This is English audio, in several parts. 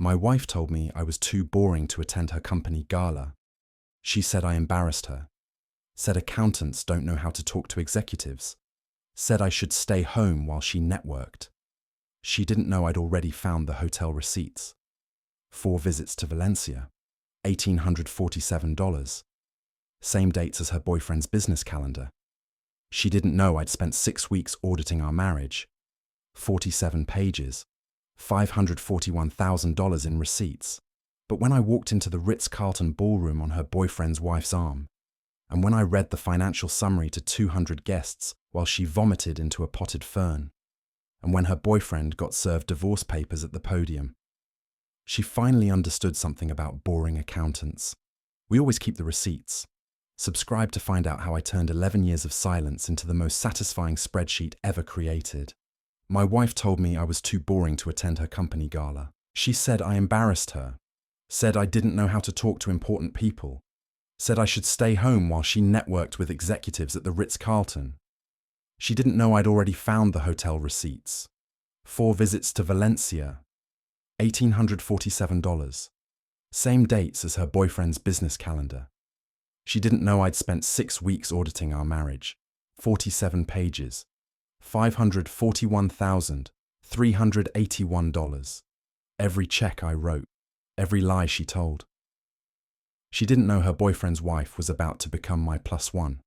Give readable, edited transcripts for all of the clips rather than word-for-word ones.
My wife told me I was too boring to attend her company gala. She said I embarrassed her. Said accountants don't know how to talk to executives. Said I should stay home while she networked. She didn't know I'd already found the hotel receipts. 4 visits to Valencia, $1,847. Same dates as her boyfriend's business calendar. She didn't know I'd spent 6 weeks auditing our marriage. 47 pages, $541,000 in receipts. But when I walked into the Ritz-Carlton ballroom on her boyfriend's wife's arm, and when I read the financial summary to 200 guests while she vomited into a potted fern, and when her boyfriend got served divorce papers at the podium, she finally understood something about boring accountants. We always keep the receipts. Subscribe to find out how I turned 11 years of silence into the most satisfying spreadsheet ever created. My wife told me I was too boring to attend her company gala. She said I embarrassed her. Said I didn't know how to talk to important people. Said I should stay home while she networked with executives at the Ritz-Carlton. She didn't know I'd already found the hotel receipts. 4 visits to Valencia, $1,847. Same dates as her boyfriend's business calendar. She didn't know I'd spent 6 weeks auditing our marriage. 47 pages, $541,381. Every check I wrote, every lie she told. She didn't know her boyfriend's wife was about to become my +1.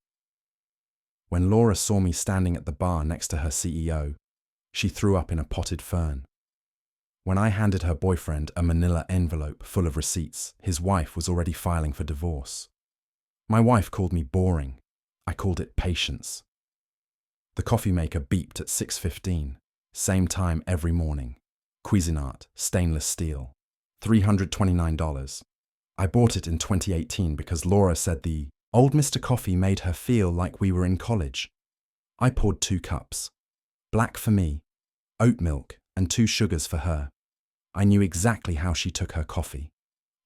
When Laura saw me standing at the bar next to her CEO, she threw up in a potted fern. When I handed her boyfriend a manila envelope full of receipts, his wife was already filing for divorce. My wife called me boring. I called it patience. The coffee maker beeped at 6:15, same time every morning. Cuisinart, stainless steel, $329. I bought it in 2018 because Laura said the old Mr. Coffee made her feel like we were in college. I poured 2 cups. Black for me, oat milk, and 2 sugars for her. I knew exactly how she took her coffee.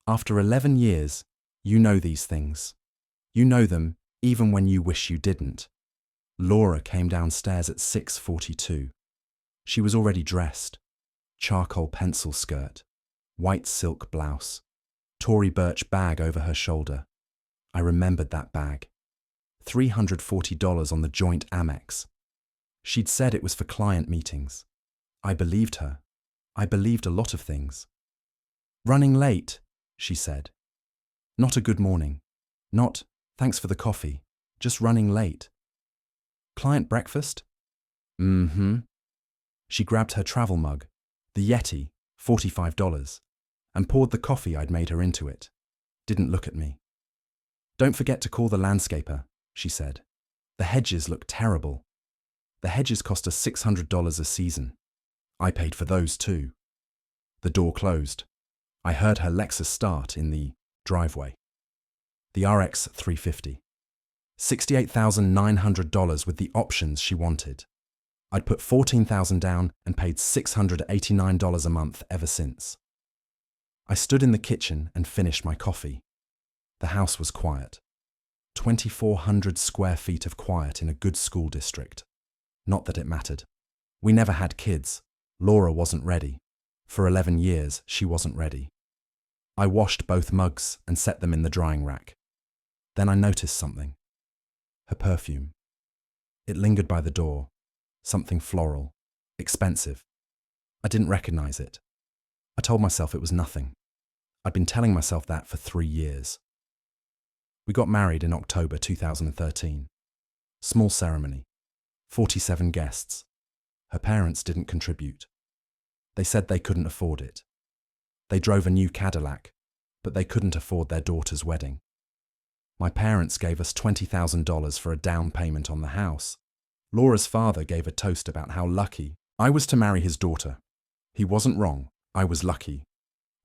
After 11 years, you know these things. You know them even when you wish you didn't. Laura came downstairs at 6:42. She was already dressed. Charcoal pencil skirt, white silk blouse, Tory Burch bag over her shoulder. I remembered that bag. $340 on the joint Amex. She'd said it was for client meetings. I believed her. I believed a lot of things. Running late, she said. Not a good morning. Not, thanks for the coffee, just running late. Client breakfast? She grabbed her travel mug, the Yeti, $45, and poured the coffee I'd made her into it. Didn't look at me. Don't forget to call the landscaper, she said. The hedges look terrible. The hedges cost us $600 a season. I paid for those too. The door closed. I heard her Lexus start in the driveway. The RX 350. $68,900 with the options she wanted. I'd put $14,000 down and paid $689 a month ever since. I stood in the kitchen and finished my coffee. The house was quiet. 2,400 square feet of quiet in a good school district. Not that it mattered. We never had kids. Laura wasn't ready. For 11 years, she wasn't ready. I washed both mugs and set them in the drying rack. Then I noticed something. Her perfume. It lingered by the door. Something floral. Expensive. I didn't recognize it. I told myself it was nothing. I'd been telling myself that for 3 years. We got married in October 2013. Small ceremony. 47 guests. Her parents didn't contribute. They said they couldn't afford it. They drove a new Cadillac, but they couldn't afford their daughter's wedding. My parents gave us $20,000 for a down payment on the house. Laura's father gave a toast about how lucky I was to marry his daughter. He wasn't wrong. I was lucky.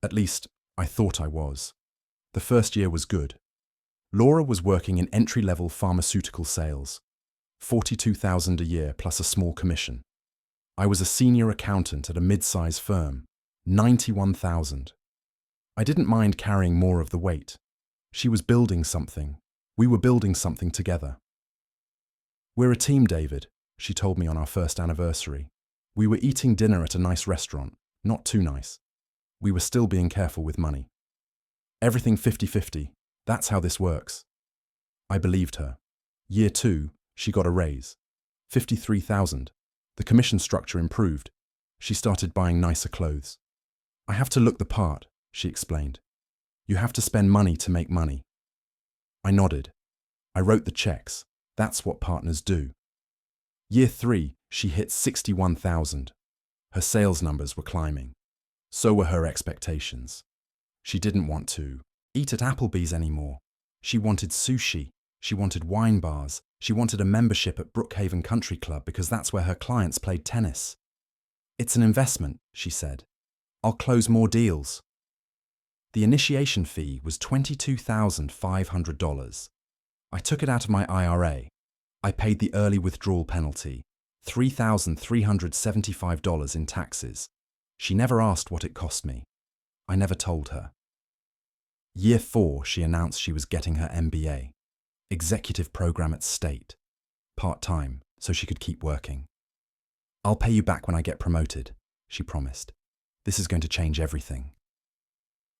At least, I thought I was. The first year was good. Laura was working in entry-level pharmaceutical sales. $42,000 a year plus a small commission. I was a senior accountant at a mid-size firm. $91,000. I didn't mind carrying more of the weight. She was building something. We were building something together. We're a team, David, she told me on our first anniversary. We were eating dinner at a nice restaurant, not too nice. We were still being careful with money. Everything 50-50. That's how this works. I believed her. Year 2, she got a raise. 53,000. The commission structure improved. She started buying nicer clothes. I have to look the part, she explained. You have to spend money to make money. I nodded. I wrote the checks. That's what partners do. Year 3, she hit 61,000. Her sales numbers were climbing. So were her expectations. She didn't want to eat at Applebee's anymore. She wanted sushi. She wanted wine bars. She wanted a membership at Brookhaven Country Club because that's where her clients played tennis. It's an investment, she said. I'll close more deals. The initiation fee was $22,500. I took it out of my IRA. I paid the early withdrawal penalty, $3,375 in taxes. She never asked what it cost me. I never told her. Year 4, she announced she was getting her MBA, executive program at State, part-time, so she could keep working. I'll pay you back when I get promoted, she promised. This is going to change everything.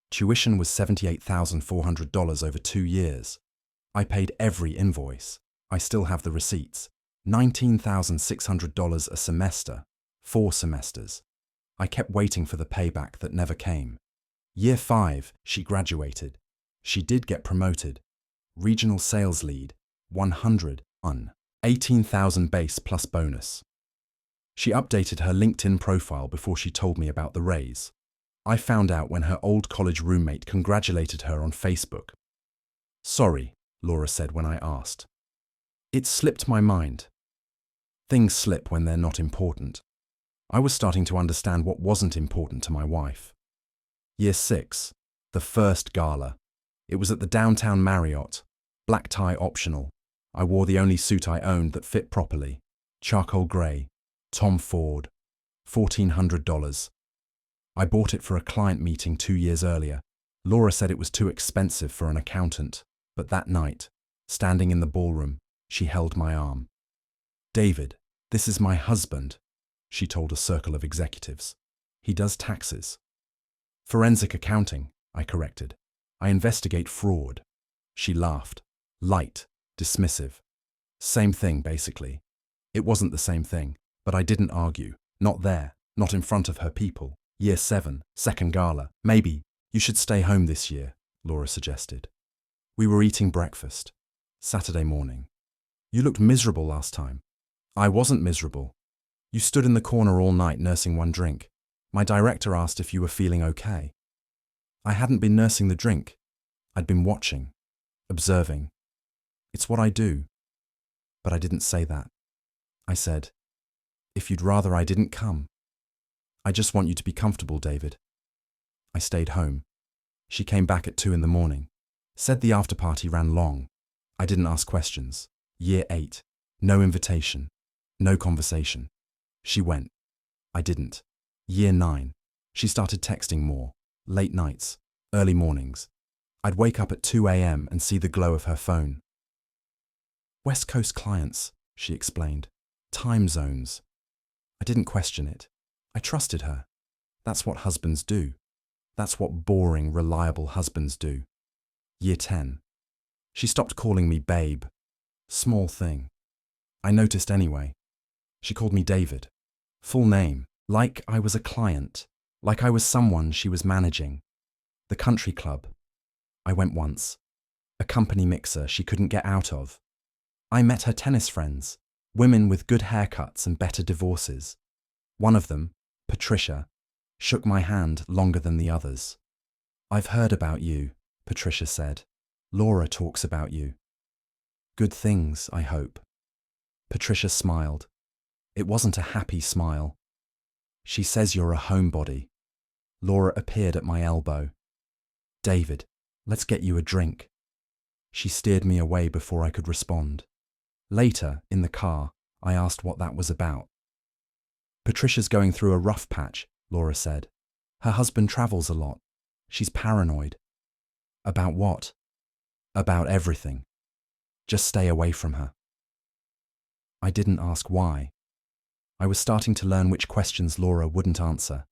Tuition was $78,400 over 2 years. I paid every invoice. I still have the receipts. $19,600 a semester, 4 semesters. I kept waiting for the payback that never came. Year 5, she graduated. She did get promoted. Regional sales lead, 100 on 18,000 base plus bonus. She updated her LinkedIn profile before she told me about the raise. I found out when her old college roommate congratulated her on Facebook. Sorry, Laura said when I asked. It slipped my mind. Things slip when they're not important. I was starting to understand what wasn't important to my wife. Year 6, the first gala. It was at the downtown Marriott, black tie optional. I wore the only suit I owned that fit properly, charcoal grey, Tom Ford, $1,400. I bought it for a client meeting 2 years earlier. Laura said it was too expensive for an accountant, but that night, standing in the ballroom, she held my arm. David, this is my husband, she told a circle of executives. He does taxes. Forensic accounting, I corrected. I investigate fraud. She laughed. Light, dismissive. Same thing, basically. It wasn't the same thing, but I didn't argue. Not there, not in front of her people. Year 7, second gala. Maybe you should stay home this year, Laura suggested. We were eating breakfast. Saturday morning. You looked miserable last time. I wasn't miserable. You stood in the corner all night nursing one drink. My director asked if you were feeling okay. I hadn't been nursing the drink. I'd been watching, observing. It's what I do. But I didn't say that. I said, if you'd rather I didn't come. I just want you to be comfortable, David. I stayed home. She came back at 2 in the morning. Said the after-party ran long. I didn't ask questions. Year 8. No invitation. No conversation. She went. I didn't. Year 9. She started texting more. Late nights. Early mornings. I'd wake up at 2 a.m. and see the glow of her phone. West Coast clients, she explained. Time zones. I didn't question it. I trusted her. That's what husbands do. That's what boring, reliable husbands do. Year 10. She stopped calling me babe. Small thing. I noticed anyway. She called me David. Full name. Like I was a client. Like I was someone she was managing. The country club. I went once. A company mixer she couldn't get out of. I met her tennis friends. Women with good haircuts and better divorces. One of them, Patricia, shook my hand longer than the others. I've heard about you, Patricia said. Laura talks about you. Good things, I hope. Patricia smiled. It wasn't a happy smile. She says you're a homebody. Laura appeared at my elbow. David, let's get you a drink. She steered me away before I could respond. Later, in the car, I asked what that was about. Patricia's going through a rough patch, Laura said. Her husband travels a lot. She's paranoid. About what? About everything. Just stay away from her. I didn't ask why. I was starting to learn which questions Laura wouldn't answer.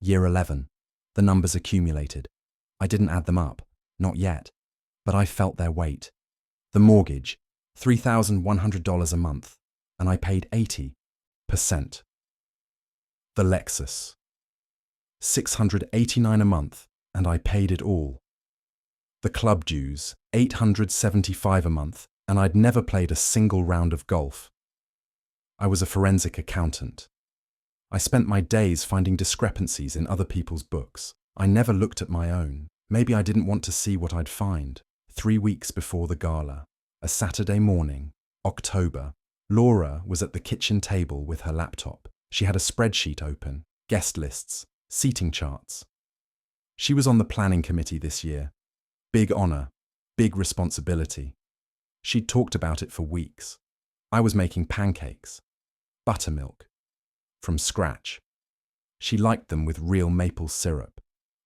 Year 11. The numbers accumulated. I didn't add them up, not yet, but I felt their weight. The mortgage, $3,100 a month, and I paid 80%. The Lexus, $689 a month, and I paid it all. The club dues, $875 a month, and I'd never played a single round of golf. I was a forensic accountant. I spent my days finding discrepancies in other people's books. I never looked at my own. Maybe I didn't want to see what I'd find. 3 weeks before the gala, a Saturday morning, October, Laura was at the kitchen table with her laptop. She had a spreadsheet open, guest lists, seating charts. She was on the planning committee this year. Big honor, big responsibility. She'd talked about it for weeks. I was making pancakes, buttermilk, from scratch. She liked them with real maple syrup,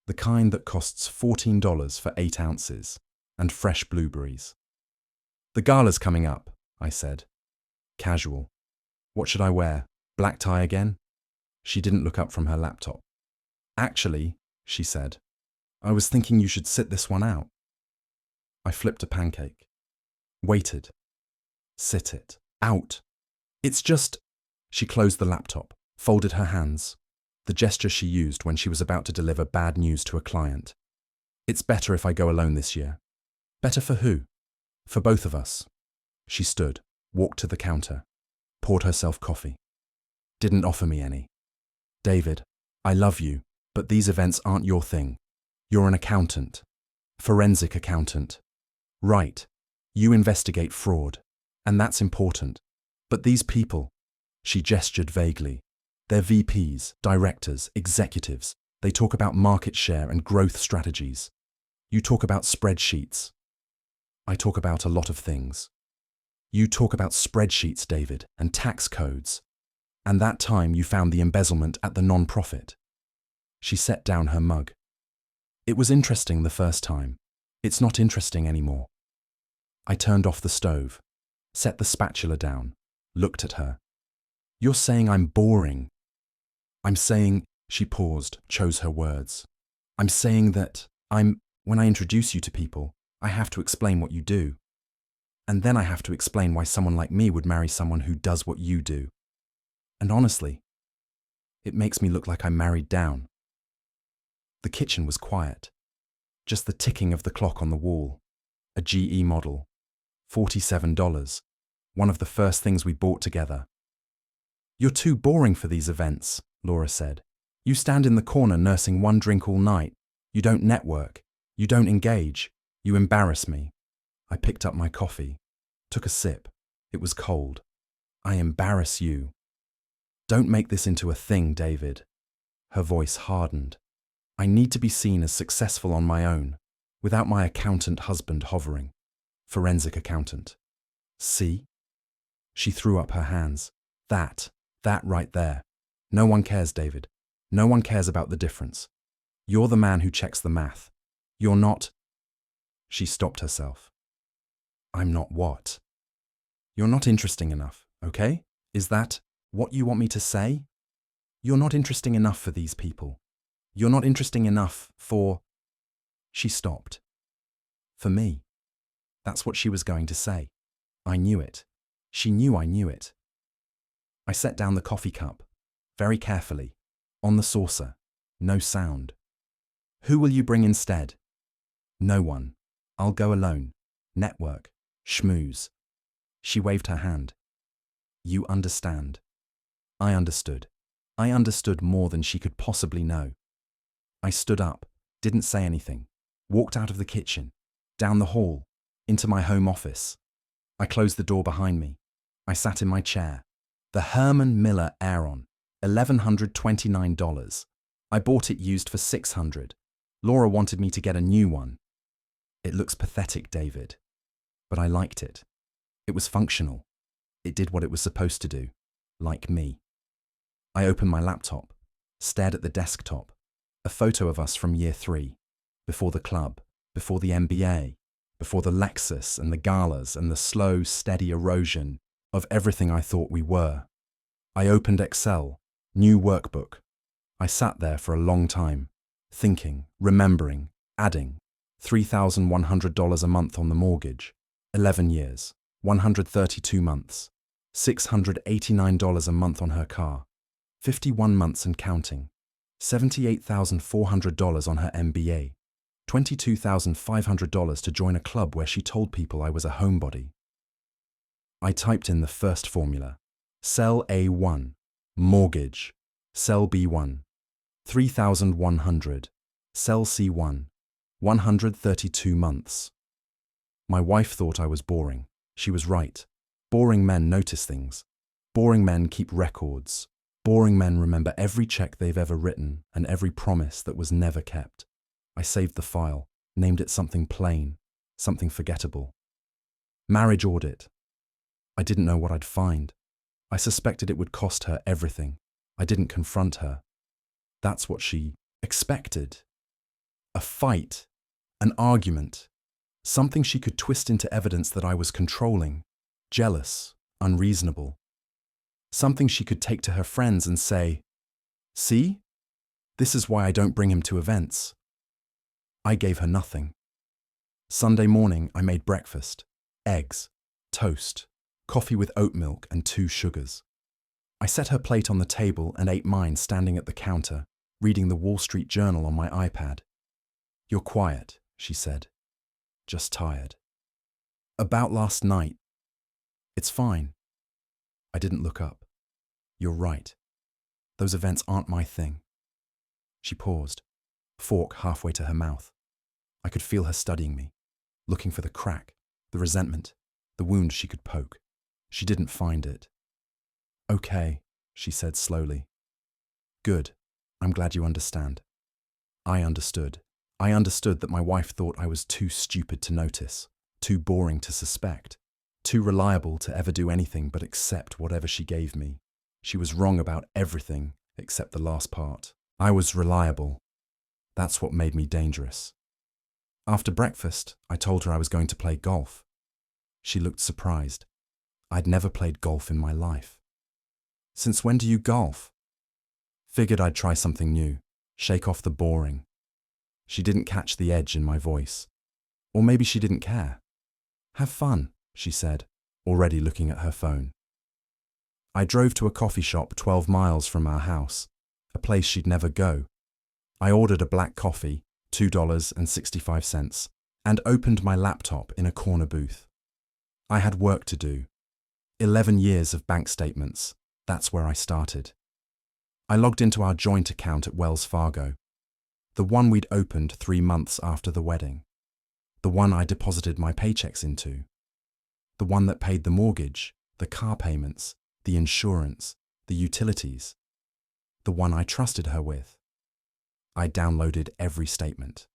the kind that costs $14 for 8 ounces, and fresh blueberries. The gala's coming up, I said. Casual. What should I wear? Black tie again? She didn't look up from her laptop. Actually, she said, I was thinking you should sit this one out. I flipped a pancake. Waited. Sit it. Out. It's just… She closed the laptop, folded her hands, the gesture she used when she was about to deliver bad news to a client. It's better if I go alone this year. Better for who? For both of us. She stood, walked to the counter, poured herself coffee. Didn't offer me any. David, I love you, but these events aren't your thing. You're an accountant. Forensic accountant. Right. You investigate fraud, and that's important. But these people, she gestured vaguely. They're VPs, directors, executives. They talk about market share and growth strategies. You talk about spreadsheets. I talk about a lot of things. You talk about spreadsheets, David, and tax codes. And that time you found the embezzlement at the non-profit. She set down her mug. It was interesting the first time. It's not interesting anymore. I turned off the stove, set the spatula down, looked at her. You're saying I'm boring. I'm saying, she paused, chose her words. I'm saying that when I introduce you to people, I have to explain what you do. And then I have to explain why someone like me would marry someone who does what you do. And honestly, it makes me look like I'm married down. The kitchen was quiet. Just the ticking of the clock on the wall. A GE model. $47. One of the first things we bought together. You're too boring for these events, Laura said. You stand in the corner nursing one drink all night. You don't network. You don't engage. You embarrass me. I picked up my coffee, took a sip. It was cold. I embarrass you. Don't make this into a thing, David. Her voice hardened. I need to be seen as successful on my own, without my accountant husband hovering. Forensic accountant. See? She threw up her hands. That right there. No one cares, David. No one cares about the difference. You're the man who checks the math. You're not… She stopped herself. I'm not what? You're not interesting enough, okay? Is that what you want me to say? You're not interesting enough for these people. You're not interesting enough for… She stopped. For me. That's what she was going to say. I knew it. She knew I knew it. I set down the coffee cup, very carefully, on the saucer. No sound. Who will you bring instead? No one. I'll go alone. Network. Schmooze. She waved her hand. You understand. I understood. I understood more than she could possibly know. I stood up, didn't say anything, walked out of the kitchen, down the hall, into my home office. I closed the door behind me. I sat in my chair. The Herman Miller Aeron, $1,129. I bought it used for $600. Laura wanted me to get a new one. It looks pathetic, David. But I liked it. It was functional. It did what it was supposed to do, like me. I opened my laptop, stared at the desktop, a photo of us from year 3, before the club, before the MBA, before the Lexus and the galas and the slow, steady erosion of everything I thought we were. I opened Excel, new workbook. I sat there for a long time, Thinking, remembering, adding. $3,100 a month on the mortgage. 11 years. 132 months. $689 a month on her car. 51 months and counting. $78,400 on her MBA. $22,500 to join a club where she told people I was a homebody. I typed in the first formula. Cell A1. Mortgage. Cell B1. 3,100. Cell C1. 132 months. My wife thought I was boring. She was right. Boring men notice things. Boring men keep records. Boring men remember every check they've ever written and every promise that was never kept. I saved the file, named it something plain, something forgettable. Marriage audit. I didn't know what I'd find. I suspected it would cost her everything. I didn't confront her. That's what she expected. A fight, an argument, something she could twist into evidence that I was controlling, jealous, unreasonable. Something she could take to her friends and say, "See? This is why I don't bring him to events." I gave her nothing. Sunday morning, I made breakfast, eggs, toast, coffee with oat milk and 2 sugars. I set her plate on the table and ate mine standing at the counter, reading the Wall Street Journal on my iPad. "You're quiet," she said. "Just tired." "About last night." "It's fine." I didn't look up. "You're right. Those events aren't my thing." She paused, fork halfway to her mouth. I could feel her studying me, looking for the crack, the resentment, the wound she could poke. She didn't find it. "Okay," she said slowly. "Good. I'm glad you understand." I understood. I understood that my wife thought I was too stupid to notice, too boring to suspect, too reliable to ever do anything but accept whatever she gave me. She was wrong about everything except the last part. I was reliable. That's what made me dangerous. After breakfast, I told her I was going to play golf. She looked surprised. I'd never played golf in my life. "Since when do you golf?" Figured I'd try something new, shake off the boring. She didn't catch the edge in my voice. Or maybe she didn't care. "Have fun," she said, already looking at her phone. I drove to a coffee shop 12 miles from our house, a place she'd never go. I ordered a black coffee, $2.65, and opened my laptop in a corner booth. I had work to do. 11 years of bank statements. That's where I started. I logged into our joint account at Wells Fargo, the one we'd opened 3 months after the wedding, the one I deposited my paychecks into, the one that paid the mortgage, the car payments, the insurance, the utilities, the one I trusted her with. I downloaded every statement.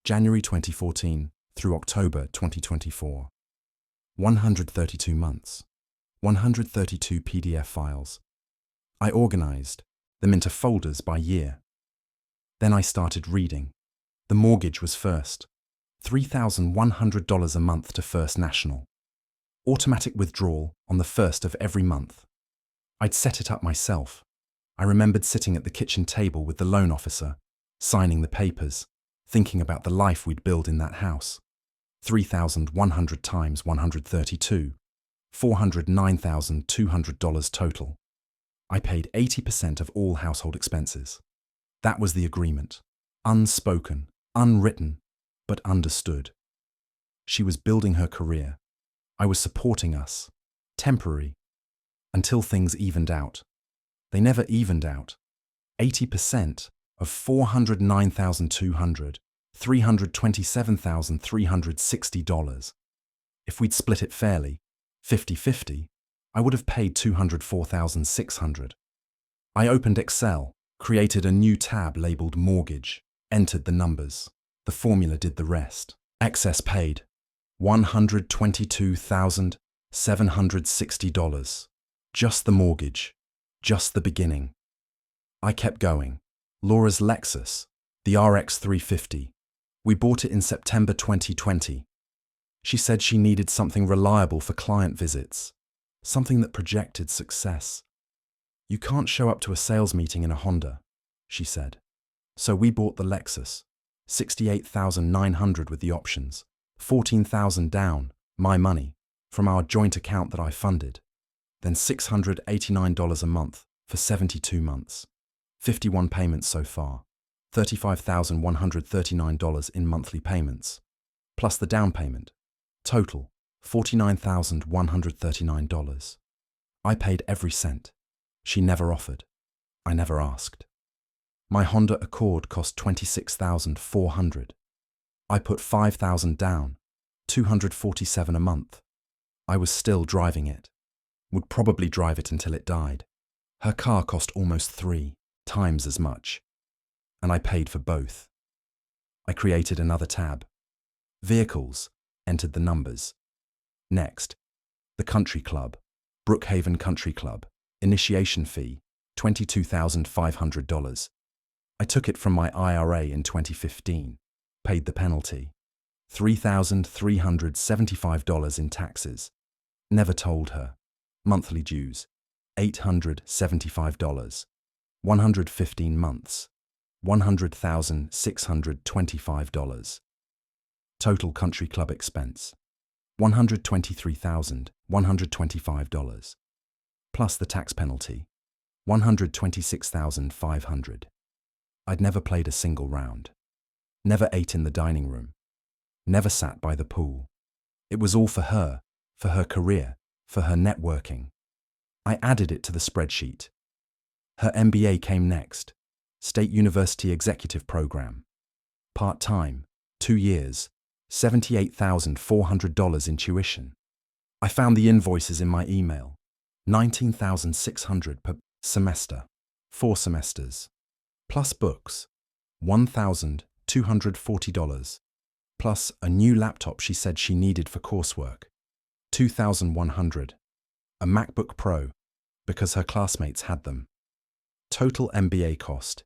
January 2014 through October 2024. 132 months. 132 PDF files. I organized them into folders by year. Then I started reading. The mortgage was first. $3,100 a month to First National. Automatic withdrawal on the first of every month. I'd set it up myself. I remembered sitting at the kitchen table with the loan officer, signing the papers, thinking about the life we'd build in that house. 3,100 times 132. $409,200 total. I paid 80% of all household expenses. That was the agreement. Unspoken, unwritten, but understood. She was building her career. I was supporting us. Temporary. Until things evened out. They never evened out. 80% of $409,200, $327,360. If we'd split it fairly, 50-50, I would have paid $204,600. I opened Excel, created a new tab labeled Mortgage, entered the numbers. The formula did the rest. Excess paid $122,760. Just the mortgage. Just the beginning. I kept going. Laura's Lexus, the RX 350. We bought it in September 2020. She said she needed something reliable for client visits, something that projected success. "You can't show up to a sales meeting in a Honda," she said. So we bought the Lexus, $68,900 with the options, $14,000 down, my money, from our joint account that I funded, then $689 a month for 72 months, 51 payments so far, $35,139 in monthly payments, plus the down payment, total $49,139. I paid every cent. She never offered. I never asked. My Honda Accord cost $26,400. I put $5,000 down, $247 a month. I was still driving it. Would probably drive it until it died. Her car cost almost 3 times as much. And I paid for both. I created another tab. Vehicles, entered the numbers. Next, the country club, Brookhaven Country Club, initiation fee, $22,500. I took it from my IRA in 2015, paid the penalty, $3,375 in taxes, never told her, monthly dues, $875, 115 months, $100,625. Total country club expense, $123,125, plus the tax penalty, $126,500. I'd never played a single round, never ate in the dining room, never sat by the pool. It was all for her career, for her networking. I added it to the spreadsheet. Her MBA came next, State University Executive Program. Part-time, 2 years, $78,400 in tuition. I found the invoices in my email, $19,600 per semester, 4 semesters, plus books, $1,240, plus a new laptop she said she needed for coursework, $2,100, a MacBook Pro, because her classmates had them. Total MBA cost,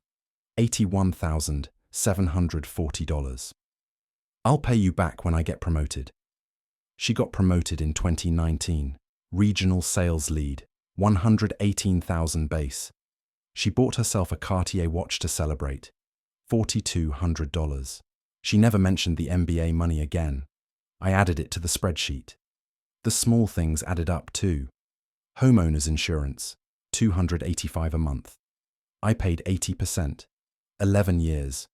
$81,740. I'll pay you back when I get promoted. She got promoted in 2019, regional sales lead, $118,000 base. She bought herself a Cartier watch to celebrate, $4,200. She never mentioned the MBA money again. I added it to the spreadsheet. The small things added up too. Homeowner's insurance, $285 a month. I paid 80%, 11 years,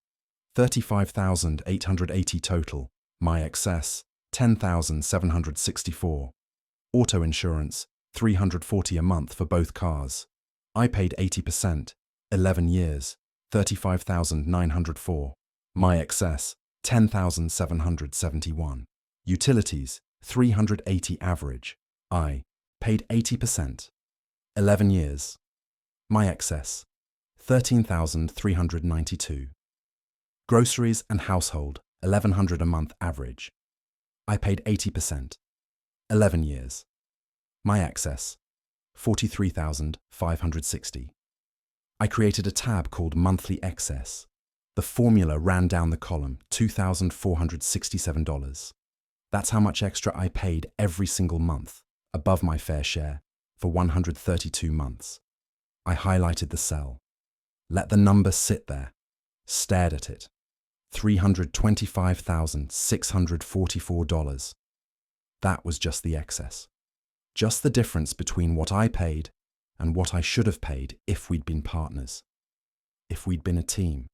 $35,880 total. My excess, $10,764. Auto insurance, $340 a month for both cars. I paid 80%, 11 years, $35,904. My excess, $10,771. Utilities, $380 average. I paid 80%, 11 years. My excess, $13,392. Groceries and household, $1,100 a month average. I paid 80%, 11 years. My excess, $43,560. I created a tab called Monthly Excess. The formula ran down the column, $2,467. That's how much extra I paid every single month, above my fair share, for 132 months. I highlighted the cell, let the number sit there, stared at it. $325,644. That was just the excess. Just the difference between what I paid and what I should have paid if we'd been partners. If we'd been a team.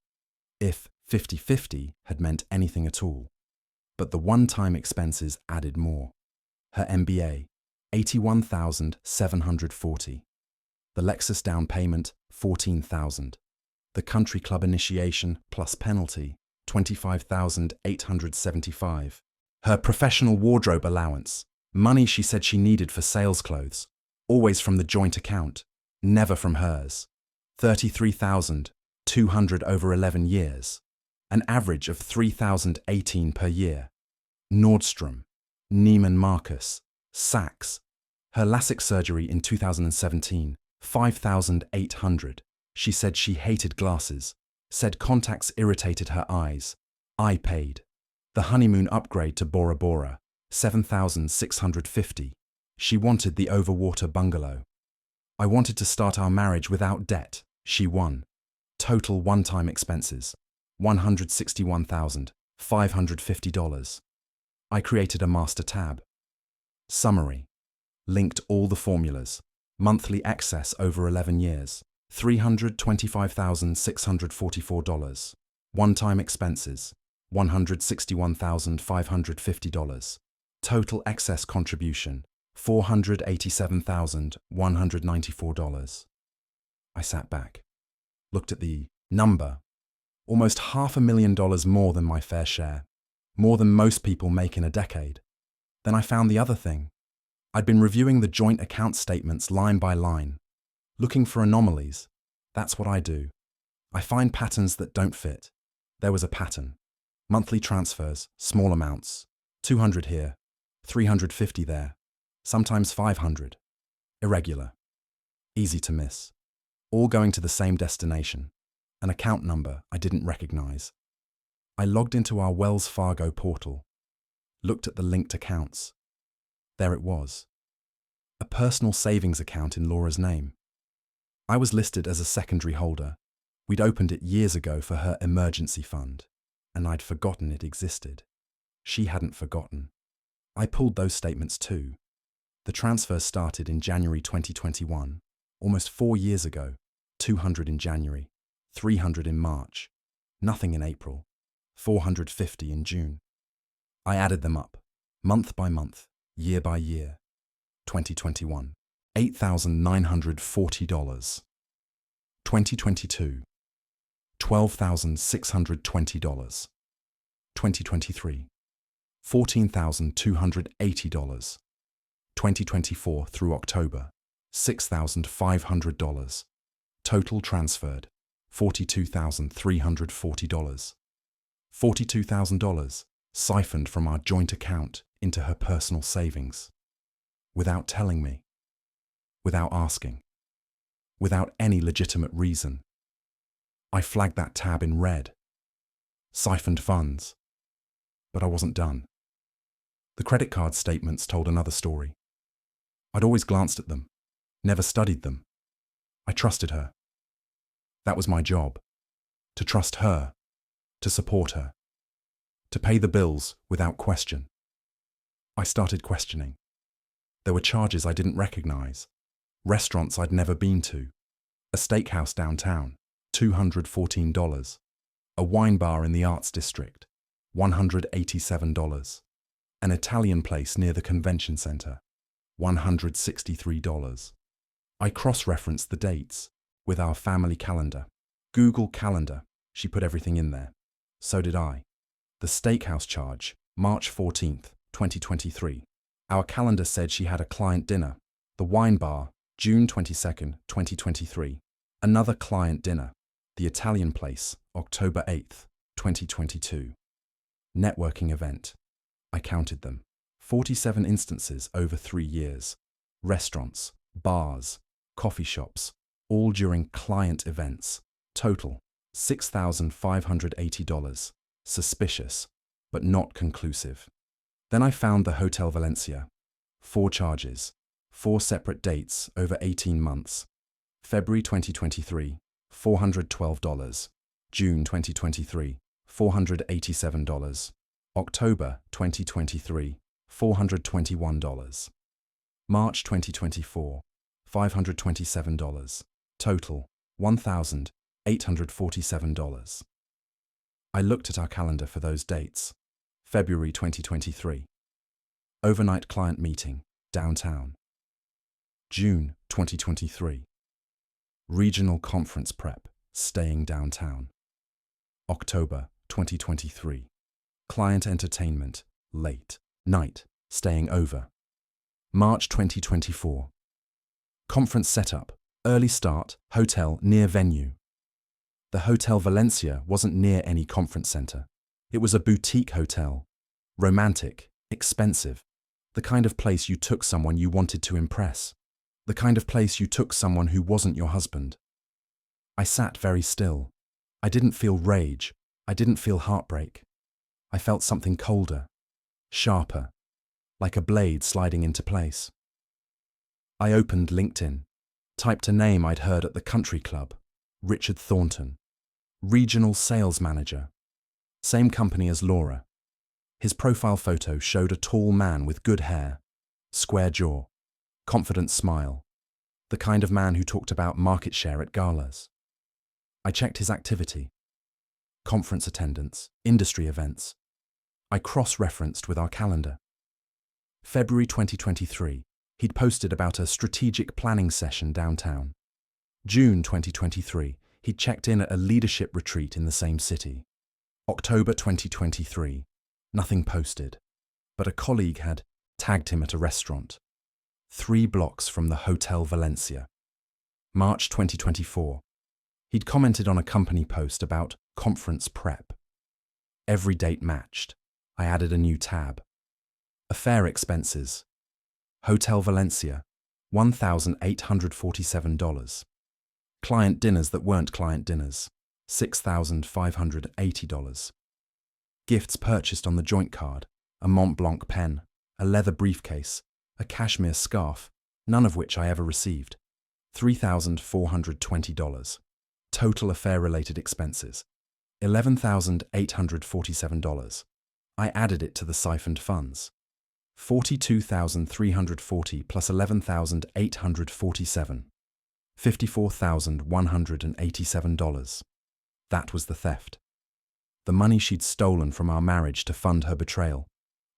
If 50-50 had meant anything at all. But the one-time expenses added more. Her MBA, $81,740. The Lexus down payment, $14,000. The country club initiation plus penalty, $25,875. Her professional wardrobe allowance, money she said she needed for sales clothes, always from the joint account, never from hers, $33,200 over 11 years, an average of $3,018 per year. Nordstrom, Neiman Marcus, Saks. Her LASIK surgery in 2017, $5,800. She said she hated glasses, said contacts irritated her eyes. I paid. The honeymoon upgrade to Bora Bora, $7,650. She wanted the overwater bungalow. I wanted to start our marriage without debt. She won. Total one-time expenses, $161,550. I created a master tab. Summary. Linked all the formulas. Monthly excess over 11 years, $325,644. One-time expenses, $161,550. Total excess contribution, $487,194. I sat back, looked at the number. Almost $500,000 more than my fair share, more than most people make in a decade. Then I found the other thing. I'd been reviewing the joint account statements line by line, looking for anomalies. That's what I do. I find patterns that don't fit. There was a pattern. Monthly transfers, small amounts, 200 here, 350 there, sometimes 500. Irregular. Easy to miss. All going to the same destination. An account number I didn't recognize. I logged into our Wells Fargo portal, looked at the linked accounts. There it was. A personal savings account in Laura's name. I was listed as a secondary holder. We'd opened it years ago for her emergency fund, and I'd forgotten it existed. She hadn't forgotten. I pulled those statements too. The transfer started in January 2021, almost 4 years ago, 200 in January, 300 in March, nothing in April, 450 in June. I added them up, month by month, year by year. 2021, $8,940. 2022, $12,620. 2023, $14,280. 2024 through October, $6,500. Total transferred, $42,340. $42,000 siphoned from our joint account into her personal savings. Without telling me. Without asking. Without any legitimate reason. I flagged that tab in red. Siphoned funds. But I wasn't done. The credit card statements told another story. I'd always glanced at them, never studied them. I trusted her. That was my job. To trust her. To support her. To pay the bills without question. I started questioning. There were charges I didn't recognize. Restaurants I'd never been to. A steakhouse downtown, $214. A wine bar in the Arts District, $187. An Italian place near the convention center, $163. I cross-referenced the dates with our family calendar. Google Calendar, she put everything in there. So did I. The steakhouse charge, March 14th, 2023. Our calendar said she had a client dinner. The wine bar, June 22nd, 2023. Another client dinner. The Italian place, October 8th, 2022. Networking event. I counted them. 47 instances over 3 years. Restaurants, bars, coffee shops, all during client events. Total, $6,580. Suspicious, but not conclusive. Then I found the Hotel Valencia. 4 charges, 4 separate dates over 18 months. February 2023, $412. June 2023, $487. October 2023, $421. March 2024, $527. Total, $1,847. I looked at our calendar for those dates. February 2023. Overnight client meeting, downtown. June 2023. Regional conference prep, staying downtown. October 2023. Client entertainment, late, night, staying over. March 2024. Conference setup, early start, hotel near venue. The Hotel Valencia wasn't near any conference center. It was a boutique hotel. Romantic, expensive. The kind of place you took someone you wanted to impress. The kind of place you took someone who wasn't your husband. I sat very still. I didn't feel rage. I didn't feel heartbreak. I felt something colder, sharper, like a blade sliding into place. I opened LinkedIn, typed a name I'd heard at the country club, Richard Thornton. Regional sales manager. Same company as Laura. His profile photo showed a tall man with good hair, square jaw, confident smile, the kind of man who talked about market share at galas. I checked his activity. Conference attendance, industry events. I cross-referenced with our calendar. February 2023, he'd posted about a strategic planning session downtown. June 2023, he'd checked in at a leadership retreat in the same city. October 2023, nothing posted, but a colleague had tagged him at a restaurant, 3 blocks from the Hotel Valencia. March 2024, he'd commented on a company post about conference prep. Every date matched. I added a new tab. Affair expenses. Hotel Valencia, $1,847. Client dinners that weren't client dinners, $6,580. Gifts purchased on the joint card, a Mont Blanc pen, a leather briefcase, a cashmere scarf, none of which I ever received, $3,420. Total affair-related expenses, $11,847. I added it to the siphoned funds. $42,340 plus $11,847. $54,187. That was the theft. The money she'd stolen from our marriage to fund her betrayal.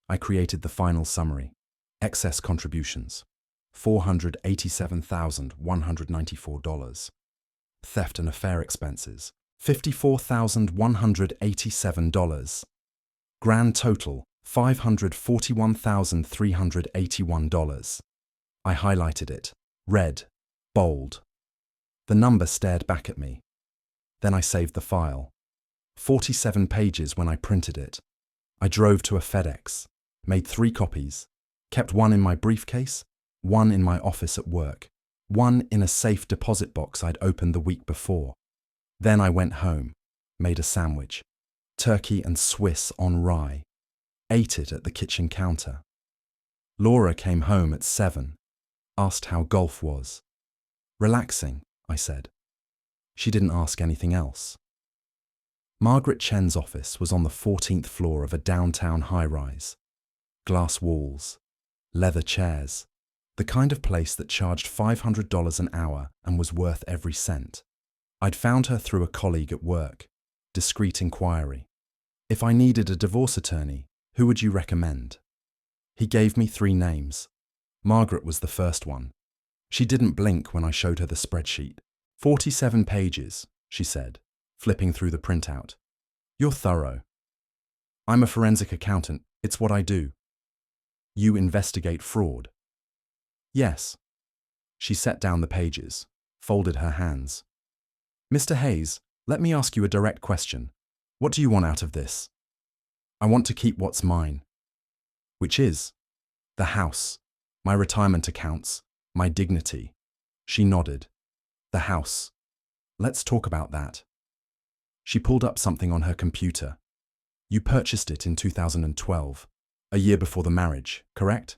I created the final summary. Excess contributions, $487,194. Theft and affair expenses, $54,187. Grand total, $541,381. I highlighted it, red, bold. The number stared back at me. Then I saved the file. 47 pages when I printed it. I drove to a FedEx, made 3 copies, kept one in my briefcase, one in my office at work, one in a safe deposit box I'd opened the week before. Then I went home, made a sandwich, turkey and Swiss on rye, ate it at the kitchen counter. Laura came home at 7, asked how golf was. Relaxing, I said. She didn't ask anything else. Margaret Chen's office was on the 14th floor of a downtown high-rise. Glass walls, leather chairs, the kind of place that charged $500 an hour and was worth every cent. I'd found her through a colleague at work. Discreet inquiry. If I needed a divorce attorney, who would you recommend? He gave me 3 names. Margaret was the first one. She didn't blink when I showed her the spreadsheet. 47 pages, she said, flipping through the printout. You're thorough. I'm a forensic accountant. It's what I do. You investigate fraud. Yes. She set down the pages, folded her hands. Mr. Hayes, let me ask you a direct question. What do you want out of this? I want to keep what's mine. Which is? The house, my retirement accounts, my dignity. She nodded. The house. Let's talk about that. She pulled up something on her computer. You purchased it in 2012, a year before the marriage, correct?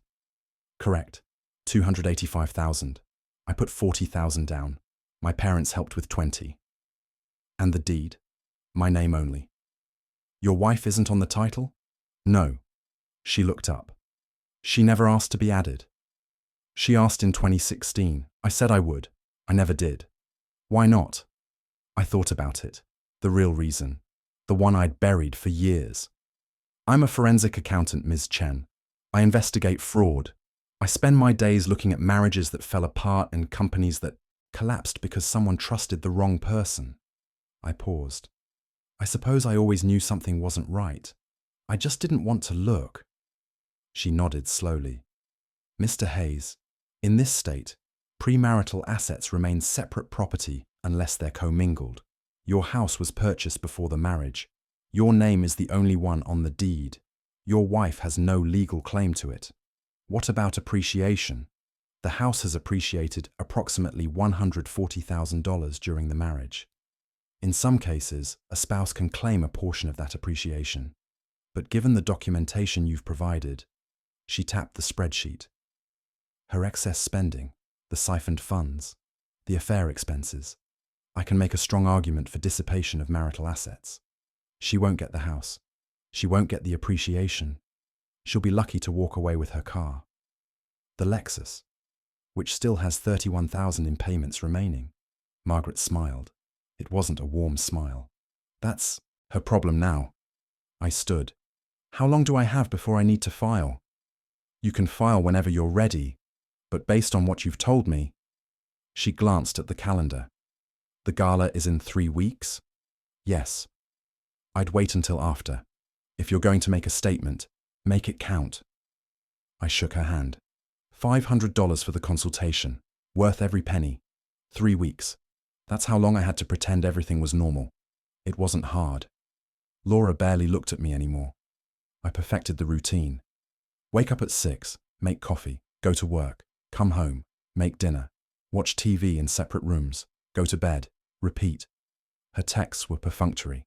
Correct. $285,000. I put $40,000 down. My parents helped with $20,000. And the deed? My name only. Your wife isn't on the title? No. She looked up. She never asked to be added. She asked in 2016. I said I would. I never did. Why not? I thought about it. The real reason. The one I'd buried for years. I'm a forensic accountant, Ms. Chen. I investigate fraud. I spend my days looking at marriages that fell apart and companies that collapsed because someone trusted the wrong person. I paused. I suppose I always knew something wasn't right. I just didn't want to look. She nodded slowly. Mr. Hayes, in this state, premarital assets remain separate property unless they're commingled. Your house was purchased before the marriage. Your name is the only one on the deed. Your wife has no legal claim to it. What about appreciation? The house has appreciated approximately $140,000 during the marriage. In some cases, a spouse can claim a portion of that appreciation. But given the documentation you've provided, she tapped the spreadsheet. Her excess spending, the siphoned funds, the affair expenses, I can make a strong argument for dissipation of marital assets. She won't get the house. She won't get the appreciation. She'll be lucky to walk away with her car. The Lexus, which still has $31,000 in payments remaining. Margaret smiled. It wasn't a warm smile. That's her problem now. I stood. How long do I have before I need to file? You can file whenever you're ready, but based on what you've told me. She glanced at the calendar. The gala is in 3 weeks? Yes. I'd wait until after. If you're going to make a statement, make it count. I shook her hand. $500 for the consultation, worth every penny. 3 weeks. That's how long I had to pretend everything was normal. It wasn't hard. Laura barely looked at me anymore. I perfected the routine. Wake up at 6, make coffee, go to work, come home, make dinner, watch TV in separate rooms, go to bed, repeat. Her texts were perfunctory.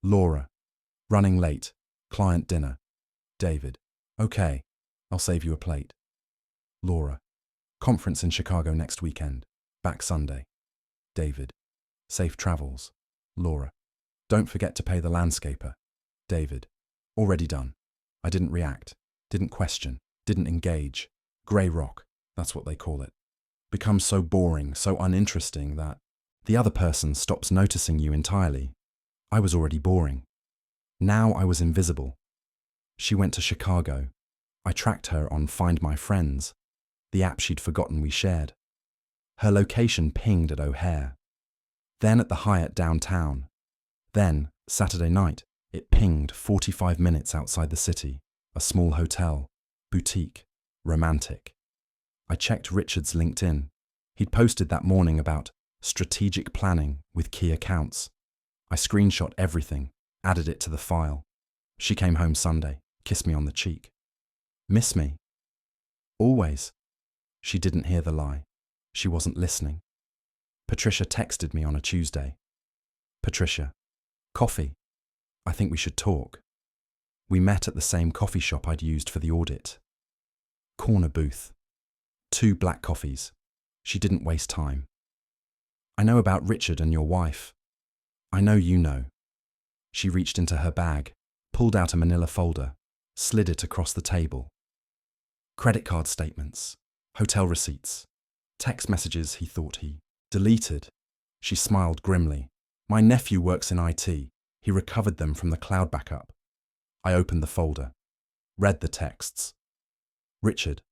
Laura, running late, client dinner. David, okay, I'll save you a plate. Laura, conference in Chicago next weekend, back Sunday. David, safe travels. Laura, don't forget to pay the landscaper. David, already done. I didn't react, didn't question, didn't engage. Grey rock, that's what they call it. Becomes so boring, so uninteresting that the other person stops noticing you entirely. I was already boring. Now I was invisible. She went to Chicago. I tracked her on Find My Friends, the app she'd forgotten we shared. Her location pinged at O'Hare. Then at the Hyatt downtown. Then, Saturday night, it pinged 45 minutes outside the city, a small hotel, boutique, romantic. I checked Richard's LinkedIn. He'd posted that morning about strategic planning with key accounts. I screenshot everything, added it to the file. She came home Sunday, kissed me on the cheek. Miss me? Always. She didn't hear the lie. She wasn't listening. Patricia texted me on a Tuesday. Patricia, coffee. I think we should talk. We met at the same coffee shop I'd used for the audit. Corner booth. 2 black coffees. She didn't waste time. I know about Richard and your wife. I know you know. She reached into her bag, pulled out a manila folder, slid it across the table. Credit card statements, hotel receipts, text messages he thought he deleted. She smiled grimly. My nephew works in IT. He recovered them from the cloud backup. I opened the folder, read the texts. Richard,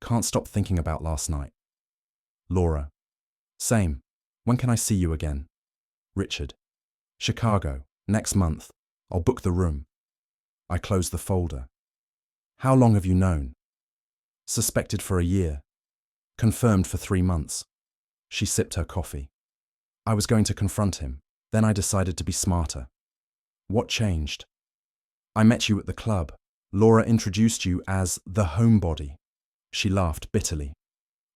can't stop thinking about last night. Laura, same. When can I see you again? Richard, Chicago, next month. I'll book the room. I closed the folder. How long have you known? Suspected for a year. Confirmed for 3 months. She sipped her coffee. I was going to confront him. Then I decided to be smarter. What changed? I met you at the club. Laura introduced you as the homebody. She laughed bitterly.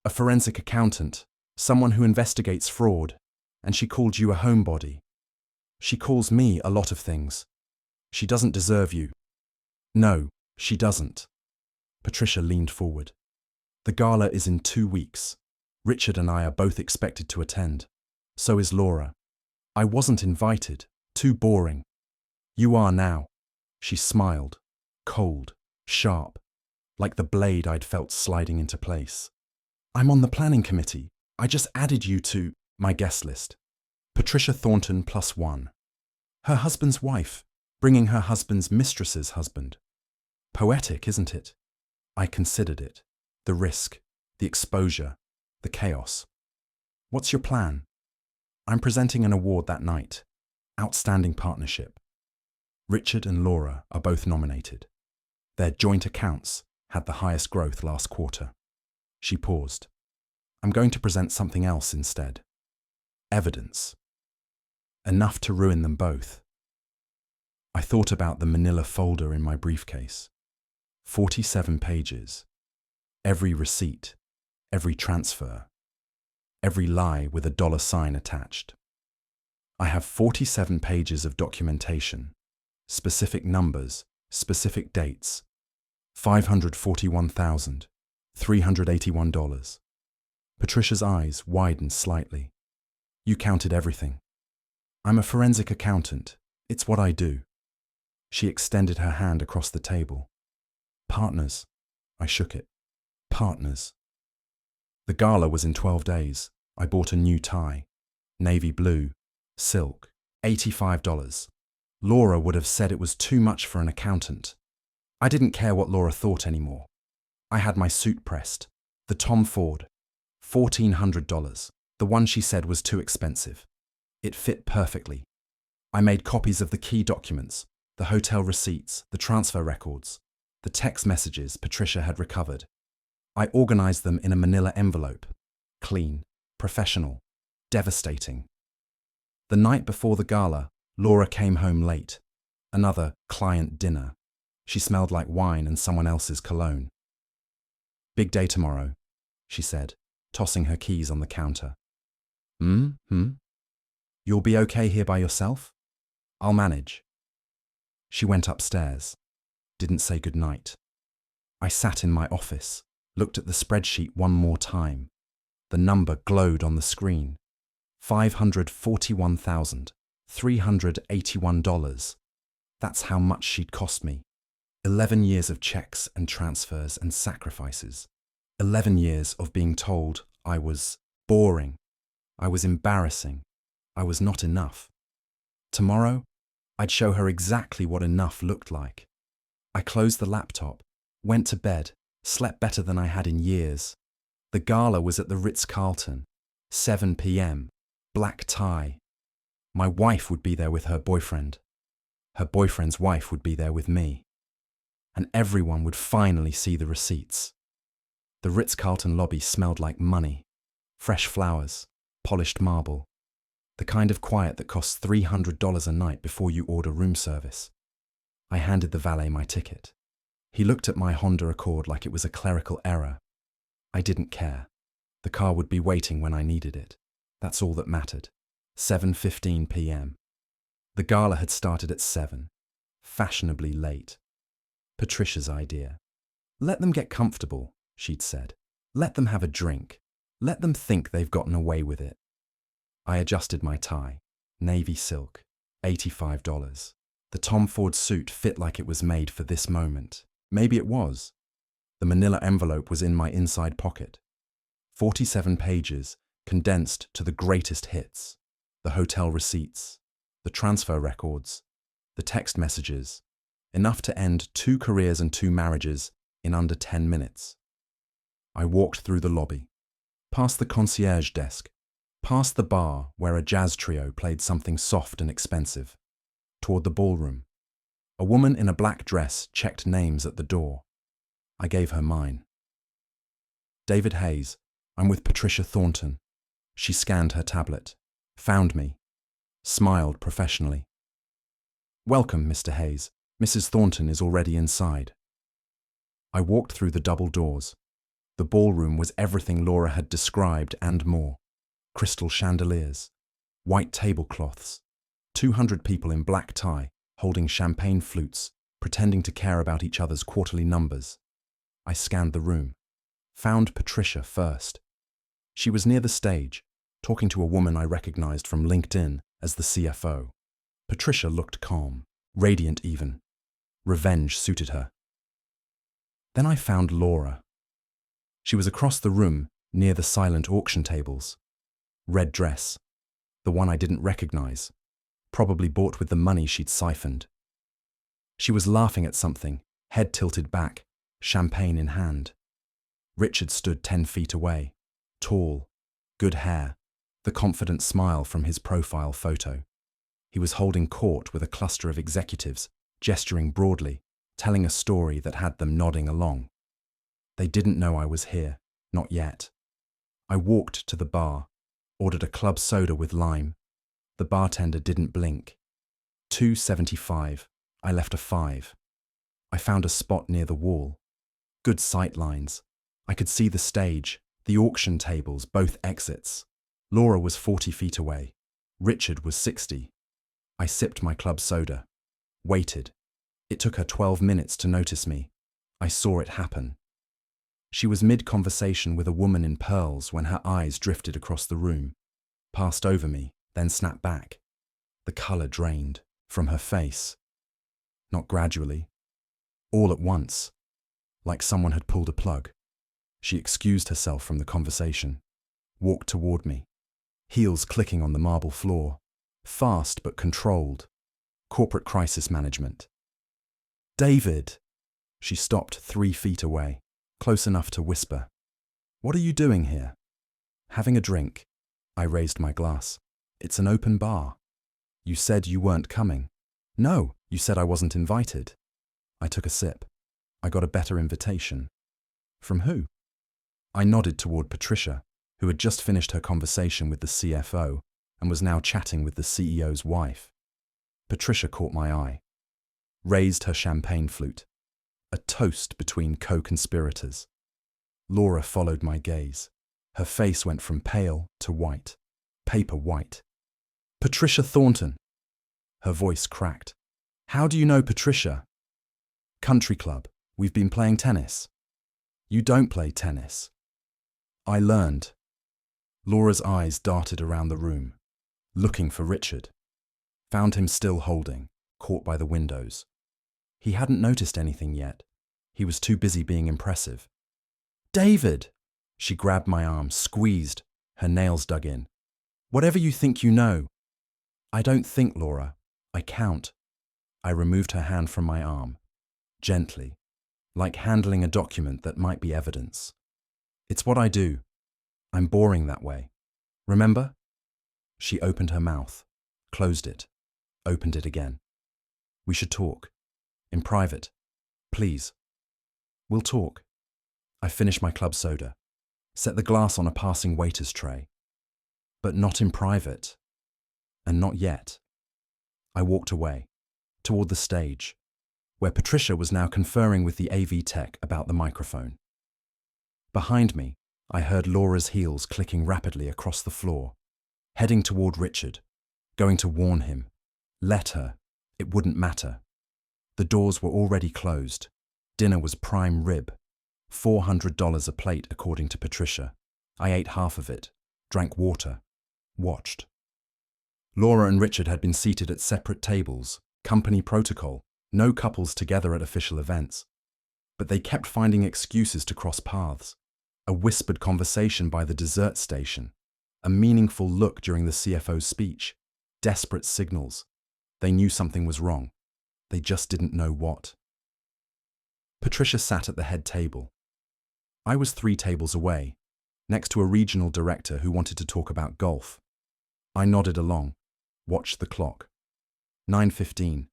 A forensic accountant, someone who investigates fraud, and she called you a homebody. She calls me a lot of things. She doesn't deserve you. No, she doesn't. Patricia leaned forward. The gala is in 2 weeks. Richard and I are both expected to attend. So is Laura. I wasn't invited. Too boring. You are now. She smiled. Cold, sharp, like the blade I'd felt sliding into place. I'm on the planning committee. I just added you to my guest list. Patricia Thornton +1. Her husband's wife, bringing her husband's mistress's husband. Poetic, isn't it? I considered it. The risk, the exposure, the chaos. What's your plan? I'm presenting an award that night. Outstanding partnership. Richard and Laura are both nominated. Their joint accounts had the highest growth last quarter. She paused. I'm going to present something else instead. Evidence. Enough to ruin them both. I thought about the manila folder in my briefcase. 47 pages. Every receipt, every transfer, every lie with a $sign attached. I have 47 pages of documentation, specific numbers, specific dates, $541,381. Patricia's eyes widened slightly. You counted everything. I'm a forensic accountant. It's what I do. She extended her hand across the table. Partners. I shook it. Partners. The gala was in 12 days. I bought a new tie. Navy blue. Silk. $85. Laura would have said it was too much for an accountant. I didn't care what Laura thought anymore. I had my suit pressed. The Tom Ford. $1,400. The one she said was too expensive. It fit perfectly. I made copies of the key documents, the hotel receipts, the transfer records, the text messages Patricia had recovered. I organized them in a manila envelope. Clean, professional, devastating. The night before the gala, Laura came home late. Another client dinner. She smelled like wine and someone else's cologne. Big day tomorrow, she said, tossing her keys on the counter. You'll be okay here by yourself? I'll manage. She went upstairs. Didn't say goodnight. I sat in my office, looked at the spreadsheet one more time. The number glowed on the screen. $541,381. That's how much she'd cost me. 11 years of checks and transfers and sacrifices. 11 years of being told I was boring. I was embarrassing. I was not enough. Tomorrow, I'd show her exactly what enough looked like. I closed the laptop, went to bed, slept better than I had in years. The gala was at the Ritz-Carlton, 7 p.m., black tie. My wife would be there with her boyfriend. Her boyfriend's wife would be there with me. And everyone would finally see the receipts. The Ritz-Carlton lobby smelled like money, fresh flowers, polished marble, the kind of quiet that costs $300 a night before you order room service. I handed the valet my ticket. He looked at my Honda Accord like it was a clerical error. I didn't care. The car would be waiting when I needed it. That's all that mattered. 7:15 p.m. The gala had started at 7, fashionably late. Patricia's idea. Let them get comfortable, she'd said. Let them have a drink. Let them think they've gotten away with it. I adjusted my tie. Navy silk. $85. The Tom Ford suit fit like it was made for this moment. Maybe it was. The manila envelope was in my inside pocket. 47 pages, condensed to the greatest hits. The hotel receipts, the transfer records, the text messages. Enough to end 2 careers and 2 marriages in under 10 minutes. I walked through the lobby, past the concierge desk, past the bar where a jazz trio played something soft and expensive, toward the ballroom. A woman in a black dress checked names at the door. I gave her mine. David Hayes, I'm with Patricia Thornton. She scanned her tablet, found me, smiled professionally. Welcome, Mr. Hayes. Mrs. Thornton is already inside. I walked through the double doors. The ballroom was everything Laura had described and more. Crystal chandeliers, white tablecloths, 200 people in black tie holding champagne flutes, pretending to care about each other's quarterly numbers. I scanned the room, found Patricia first. She was near the stage, talking to a woman I recognized from LinkedIn as the CFO. Patricia looked calm, radiant even. Revenge suited her. Then I found Laura. She was across the room, near the silent auction tables. Red dress, the one I didn't recognize, probably bought with the money she'd siphoned. She was laughing at something, head tilted back, champagne in hand. Richard stood 10 feet away, tall, good hair, the confident smile from his profile photo. He was holding court with a cluster of executives, gesturing broadly, telling a story that had them nodding along. They didn't know I was here, not yet. I walked to the bar, ordered a club soda with lime. The bartender didn't blink. $2.75. I left a 5. I found a spot near the wall. Good sight lines. I could see the stage, the auction tables, both exits. Laura was 40 feet away. Richard was 60. I sipped my club soda. Waited. It took her 12 minutes to notice me. I saw it happen. She was mid-conversation with a woman in pearls when her eyes drifted across the room. passed over me, then snapped back. The color drained from her face. Not gradually. All at once, like someone had pulled a plug. She excused herself from the conversation, walked toward me, heels clicking on the marble floor, fast but controlled. Corporate crisis management. "David!" She stopped 3 feet away, close enough to whisper. "What are you doing here?" "Having a drink." I raised my glass. "It's an open bar." "You said you weren't coming." "No, you said I wasn't invited." I took a sip. "I got a better invitation." "From who?" I nodded toward Patricia, who had just finished her conversation with the CFO and was now chatting with the CEO's wife. Patricia caught my eye, raised her champagne flute, a toast between co-conspirators. Laura followed my gaze. Her face went from pale to white, paper white. "Patricia Thornton." Her voice cracked. "How do you know Patricia?" "Country club. We've been playing tennis." "You don't play tennis." "I learned." Laura's eyes darted around the room, looking for Richard. Found him still holding, caught by the windows. He hadn't noticed anything yet. He was too busy being impressive. "David!" She grabbed my arm, squeezed, her nails dug in. "Whatever you think you know." "I don't think, Laura. I count." I removed her hand from my arm, gently, like handling a document that might be evidence. "It's what I do. I'm boring that way. Remember?" She opened her mouth, closed it, opened it again. "We should talk. In private. Please." "We'll talk." I finished my club soda, set the glass on a passing waiter's tray. "But not in private. And not yet." I walked away, toward the stage, where Patricia was now conferring with the AV tech about the microphone. Behind me, I heard Laura's heels clicking rapidly across the floor, heading toward Richard, going to warn him. Let her. It wouldn't matter. The doors were already closed. Dinner was prime rib. $400 a plate, according to Patricia. I ate half of it, drank water, watched. Laura and Richard had been seated at separate tables, company protocol, no couples together at official events. But they kept finding excuses to cross paths. A whispered conversation by the dessert station, a meaningful look during the CFO's speech, desperate signals. They knew something was wrong. They just didn't know what. Patricia sat at the head table. I was 3 tables away, next to a regional director who wanted to talk about golf. I nodded along, watched the clock. 9:15,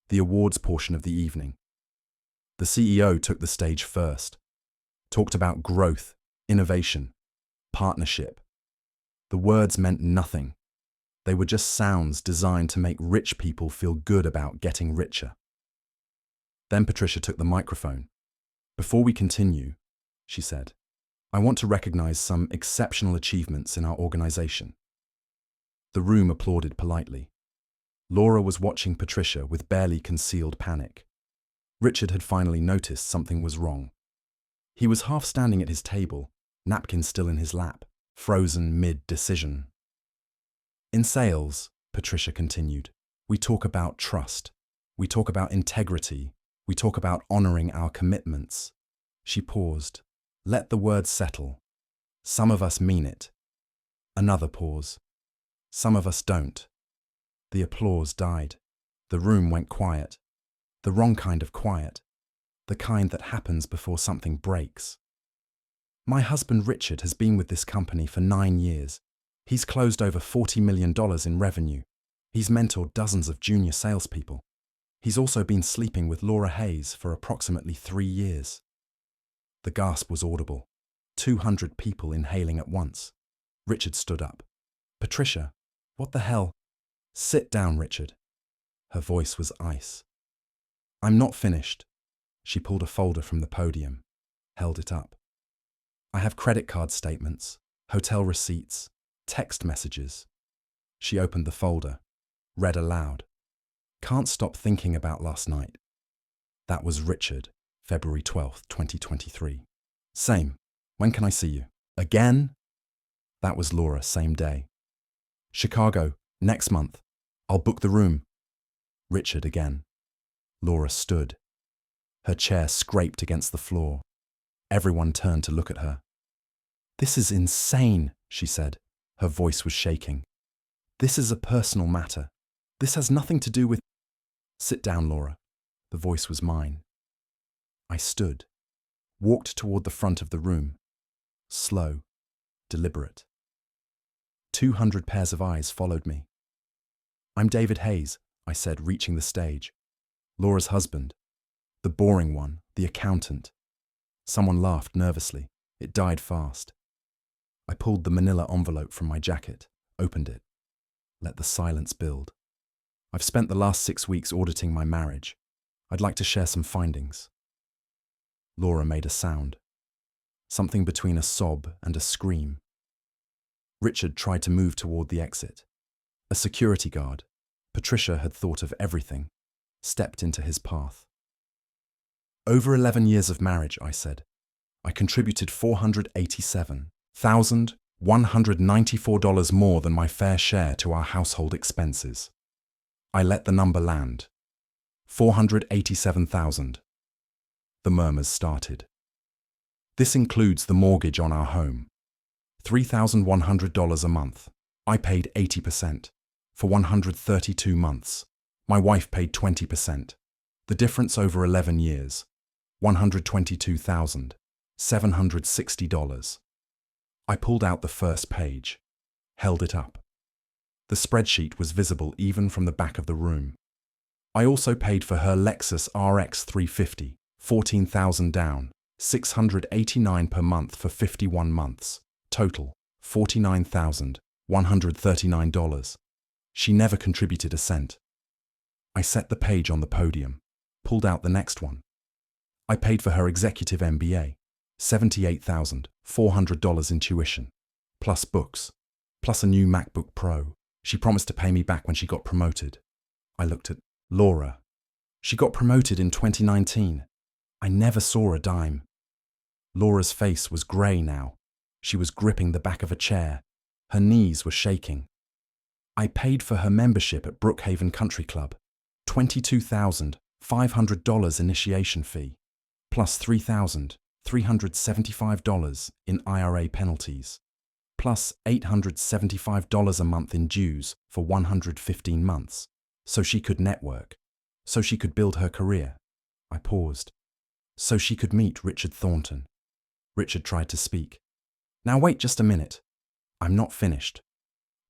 the awards portion of the evening. The CEO took the stage first, talked about growth, innovation, partnership. The words meant nothing. They were just sounds designed to make rich people feel good about getting richer. Then Patricia took the microphone. "Before we continue," she said, "I want to recognize some exceptional achievements in our organization." The room applauded politely. Laura was watching Patricia with barely concealed panic. Richard had finally noticed something was wrong. He was half standing at his table, napkin still in his lap, frozen mid-decision. "In sales," Patricia continued, "we talk about trust. We talk about integrity. We talk about honoring our commitments." She paused. "Let the words settle. Some of us mean it." Another pause. "Some of us don't." The applause died. The room went quiet. The wrong kind of quiet. The kind that happens before something breaks. "My husband Richard has been with this company for 9 years. He's closed over $40 million in revenue. He's mentored dozens of junior salespeople. He's also been sleeping with Laura Hayes for approximately 3 years." The gasp was audible. 200 people inhaling at once. Richard stood up. "Patricia, what the hell?" "Sit down, Richard." Her voice was ice. "I'm not finished." She pulled a folder from the podium, held it up. "I have credit card statements, hotel receipts, text messages." She opened the folder, read aloud. "Can't stop thinking about last night." That was Richard, February 12th, 2023. "Same. When can I see you?" "Again?" That was Laura, same day. Chicago, next month. I'll book the room. Richard again. Laura stood. Her chair scraped against the floor. Everyone turned to look at her. This is insane, she said. Her voice was shaking. This is a personal matter. This has nothing to do with... Sit down, Laura. The voice was mine. I stood, walked toward the front of the room. Slow, deliberate. 200 pairs of eyes followed me. I'm David Hayes, I said, reaching the stage. Laura's husband. The boring one, the accountant. Someone laughed nervously. It died fast. I pulled the manila envelope from my jacket, opened it. Let the silence build. I've spent the last 6 weeks auditing my marriage. I'd like to share some findings. Laura made a sound. Something between a sob and a scream. Richard tried to move toward the exit. A security guard, Patricia had thought of everything, stepped into his path. Over 11 years of marriage, I said, I contributed $487,194 more than my fair share to our household expenses. I let the number land. 487,000. The murmurs started. This includes the mortgage on our home. $3,100 a month. I paid 80% for 132 months. My wife paid 20%. The difference over 11 years, $122,760. I pulled out the first page, held it up. The spreadsheet was visible even from the back of the room. I also paid for her Lexus RX 350, $14,000 down, $689 per month for 51 months. Total, $49,139. She never contributed a cent. I set the page on the podium, pulled out the next one. I paid for her executive MBA, $78,400 in tuition, plus books, plus a new MacBook Pro. She promised to pay me back when she got promoted. I looked at Laura. She got promoted in 2019. I never saw a dime. Laura's face was grey now. She was gripping the back of a chair. Her knees were shaking. I paid for her membership at Brookhaven Country Club, $22,500 initiation fee, plus $3,375 in IRA penalties, plus $875 a month in dues for 115 months, so she could network, so she could build her career. I paused. So she could meet Richard Thornton. Richard tried to speak. Now wait just a minute. I'm not finished.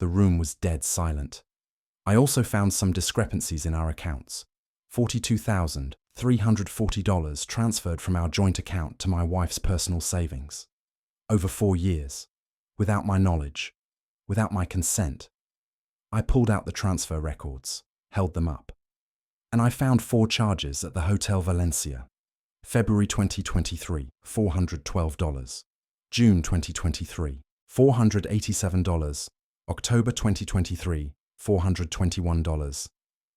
The room was dead silent. I also found some discrepancies in our accounts. $42,340 transferred from our joint account to my wife's personal savings. Over 4 years. Without my knowledge. Without my consent. I pulled out the transfer records, held them up. And I found 4 charges at the Hotel Valencia. February 2023, $412. June 2023, $487. October 2023, $421.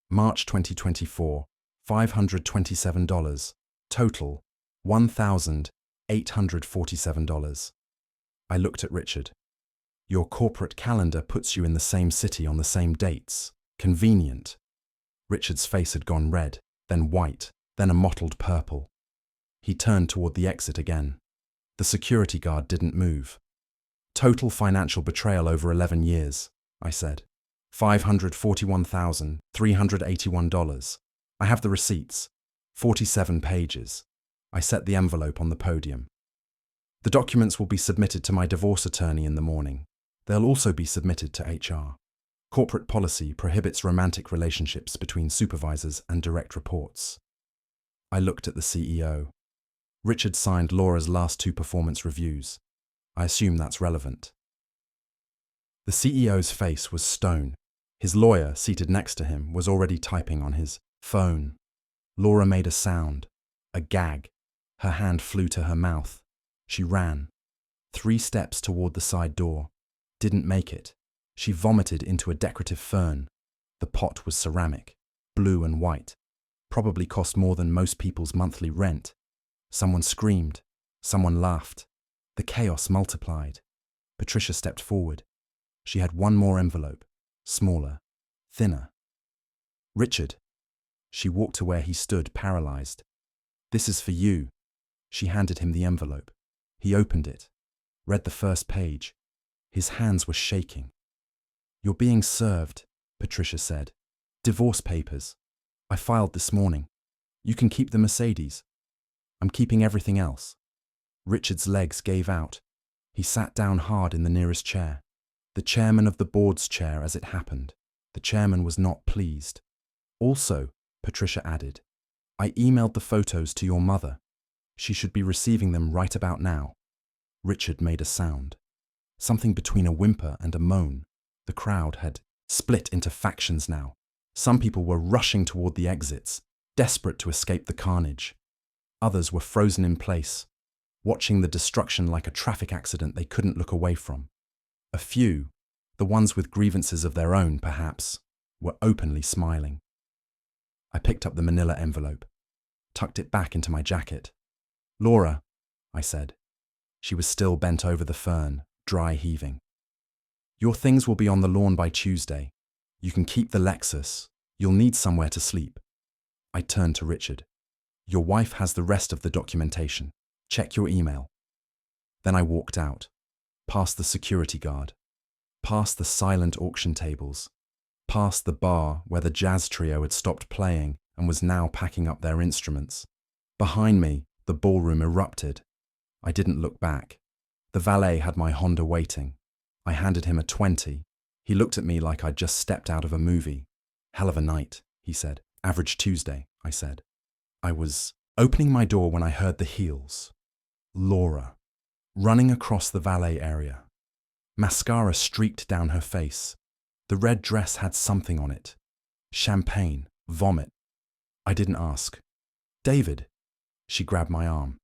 March 2024, $527. Total, $1,847. I looked at Richard. Your corporate calendar puts you in the same city on the same dates. Convenient. Richard's face had gone red, then white, then a mottled purple. He turned toward the exit again. The security guard didn't move. Total financial betrayal over 11 years, I said. $541,381. I have the receipts. 47 pages. I set the envelope on the podium. The documents will be submitted to my divorce attorney in the morning. They'll also be submitted to HR. Corporate policy prohibits romantic relationships between supervisors and direct reports. I looked at the CEO. Richard signed Laura's last 2 performance reviews. I assume that's relevant. The CEO's face was stone. His lawyer, seated next to him, was already typing on his phone. Laura made a sound, a gag. Her hand flew to her mouth. She ran. 3 steps toward the side door. Didn't make it. She vomited into a decorative fern. The pot was ceramic, blue and white. Probably cost more than most people's monthly rent. Someone screamed. Someone laughed. The chaos multiplied. Patricia stepped forward. She had one more envelope, smaller, thinner. Richard. She walked to where he stood, paralyzed. This is for you. She handed him the envelope. He opened it, read the first page. His hands were shaking. You're being served, Patricia said. Divorce papers. I filed this morning. You can keep the Mercedes. I'm keeping everything else. Richard's legs gave out. He sat down hard in the nearest chair. The chairman of the board's chair, as it happened. The chairman was not pleased. Also, Patricia added, I emailed the photos to your mother. She should be receiving them right about now. Richard made a sound. Something between a whimper and a moan. The crowd had split into factions now. Some people were rushing toward the exits, desperate to escape the carnage. Others were frozen in place, watching the destruction like a traffic accident they couldn't look away from. A few, the ones with grievances of their own perhaps, were openly smiling. I picked up the manila envelope, tucked it back into my jacket. Laura, I said. She was still bent over the fern, dry heaving. Your things will be on the lawn by Tuesday. You can keep the Lexus. You'll need somewhere to sleep. I turned to Richard. Your wife has the rest of the documentation. Check your email. Then I walked out, past the security guard, past the silent auction tables, past the bar where the jazz trio had stopped playing and was now packing up their instruments. Behind me, the ballroom erupted. I didn't look back. The valet had my Honda waiting. I handed him a 20. He looked at me like I'd just stepped out of a movie. Hell of a night, he said. Average Tuesday, I said. I was opening my door when I heard the heels. Laura, running across the valet area. Mascara streaked down her face. The red dress had something on it. Champagne, vomit. I didn't ask. David. She grabbed my arm.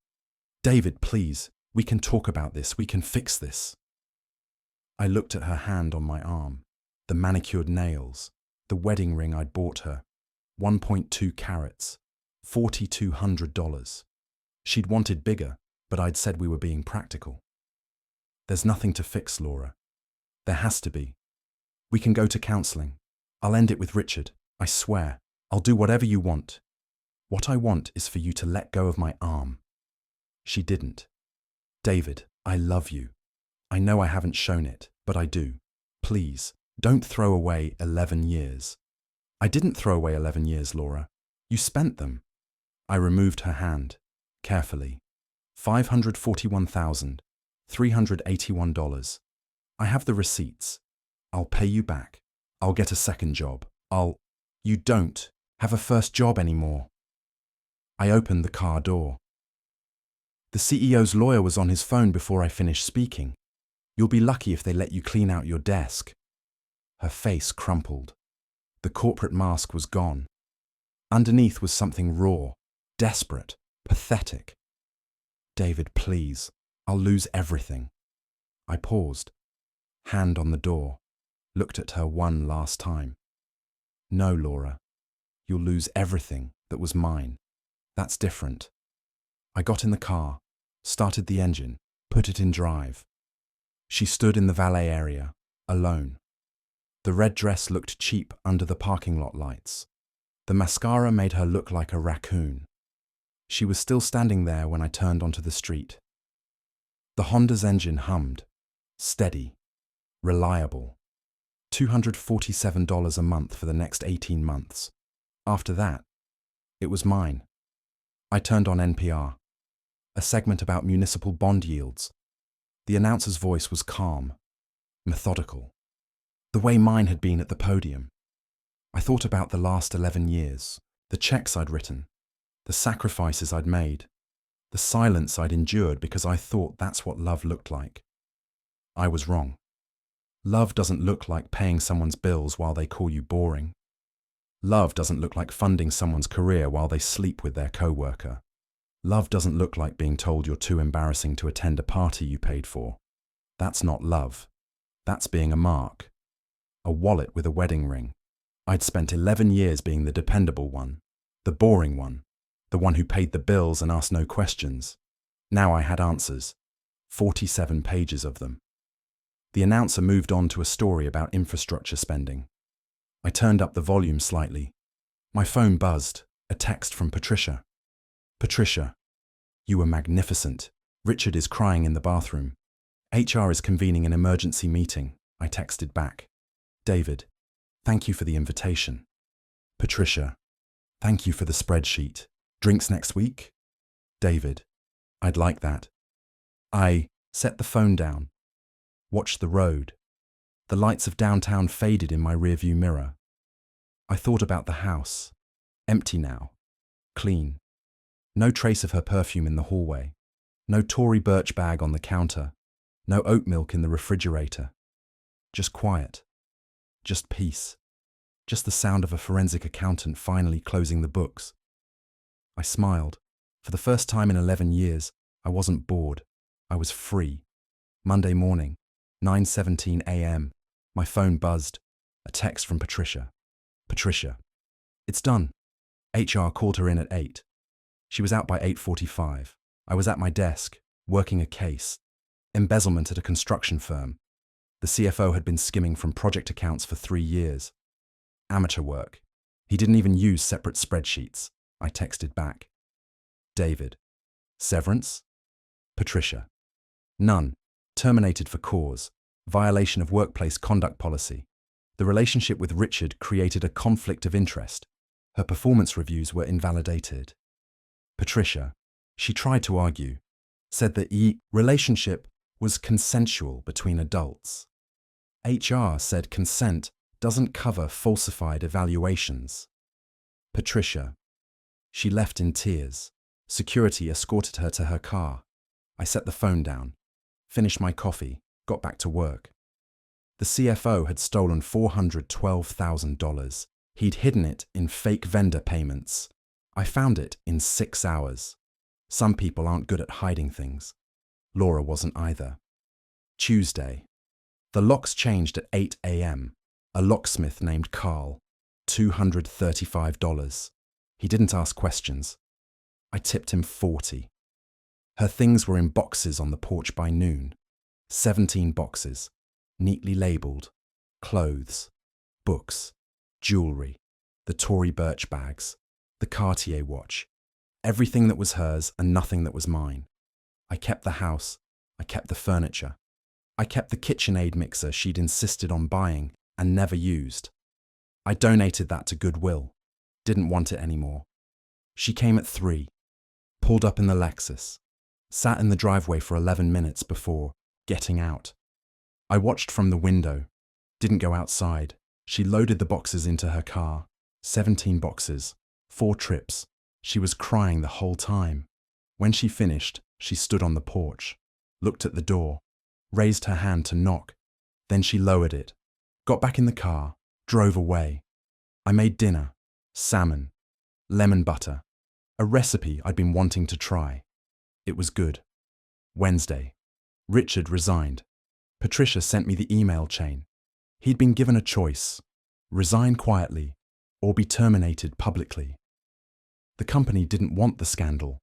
David, please, we can talk about this. We can fix this. I looked at her hand on my arm, the manicured nails, the wedding ring I'd bought her, 1.2 carats, $4,200. She'd wanted bigger, but I'd said we were being practical. There's nothing to fix, Laura. There has to be. We can go to counseling. I'll end it with Richard. I swear. I'll do whatever you want. What I want is for you to let go of my arm. She didn't. David, I love you. I know I haven't shown it, but I do. Please, don't throw away 11 years. I didn't throw away 11 years, Laura. You spent them. I removed her hand, carefully. $541,381. I have the receipts. I'll pay you back. I'll get a second job. You don't have a first job anymore. I opened the car door. The CEO's lawyer was on his phone before I finished speaking. You'll be lucky if they let you clean out your desk. Her face crumpled. The corporate mask was gone. Underneath was something raw, desperate, pathetic. David, please, I'll lose everything. I paused, hand on the door, looked at her one last time. No, Laura, you'll lose everything that was mine. That's different. I got in the car, started the engine, put it in drive. She stood in the valet area, alone. The red dress looked cheap under the parking lot lights. The mascara made her look like a raccoon. She was still standing there when I turned onto the street. The Honda's engine hummed, steady, reliable. $247 a month for the next 18 months. After that, it was mine. I turned on NPR, a segment about municipal bond yields. The announcer's voice was calm, methodical, the way mine had been at the podium. I thought about the last 11 years, the checks I'd written, the sacrifices I'd made, the silence I'd endured because I thought that's what love looked like. I was wrong. Love doesn't look like paying someone's bills while they call you boring. Love doesn't look like funding someone's career while they sleep with their coworker. Love doesn't look like being told you're too embarrassing to attend a party you paid for. That's not love. That's being a mark. A wallet with a wedding ring. I'd spent 11 years being the dependable one, the boring one, the one who paid the bills and asked no questions. Now I had answers, 47 pages of them. The announcer moved on to a story about infrastructure spending, I turned up the volume slightly. My phone buzzed, a text from Patricia. Patricia, you were magnificent. Richard is crying in the bathroom. HR is convening an emergency meeting, I texted back. David, thank you for the invitation. Patricia, thank you for the spreadsheet. Drinks next week? David, I'd like that. I set the phone down, watched the road. The lights of downtown faded in my rearview mirror. I thought about the house. Empty now. Clean. No trace of her perfume in the hallway. No Tory Burch bag on the counter. No oat milk in the refrigerator. Just quiet. Just peace. Just the sound of a forensic accountant finally closing the books. I smiled. For the first time in 11 years, I wasn't bored. I was free. Monday morning, 9:17 a.m. My phone buzzed. A text from Patricia. Patricia, it's done. HR called her in at 8. She was out by 8:45. I was at my desk, working a case. Embezzlement at a construction firm. The CFO had been skimming from project accounts for 3 years. Amateur work. He didn't even use separate spreadsheets. I texted back. David. Severance? Patricia. None. Terminated for cause. Violation of workplace conduct policy. The relationship with Richard created a conflict of interest. Her performance reviews were invalidated. Patricia. She tried to argue. Said the relationship was consensual between adults. HR said consent doesn't cover falsified evaluations. Patricia. She left in tears. Security escorted her to her car. I set the phone down, finished my coffee, got back to work. The CFO had stolen $412,000. He'd hidden it in fake vendor payments. I found it in 6 hours. Some people aren't good at hiding things. Laura wasn't either. Tuesday. The locks changed at 8 a.m. A locksmith named Carl. $235. He didn't ask questions. I tipped him $40. Her things were in boxes on the porch by noon. 17 boxes, neatly labelled. Clothes, books, jewellery, the Tory Burch bags, the Cartier watch. Everything that was hers and nothing that was mine. I kept the house. I kept the furniture. I kept the KitchenAid mixer she'd insisted on buying and never used. I donated that to Goodwill. Didn't want it anymore. She came at 3, pulled up in the Lexus, sat in the driveway for 11 minutes before getting out. I watched from the window, didn't go outside. She loaded the boxes into her car. 17 boxes, 4 trips. She was crying the whole time. When she finished, she stood on the porch, looked at the door, raised her hand to knock. Then she lowered it, got back in the car, drove away. I made dinner, salmon, lemon butter, a recipe I'd been wanting to try. It was good. Wednesday. Richard resigned. Patricia sent me the email chain. He'd been given a choice: resign quietly or be terminated publicly. The company didn't want the scandal.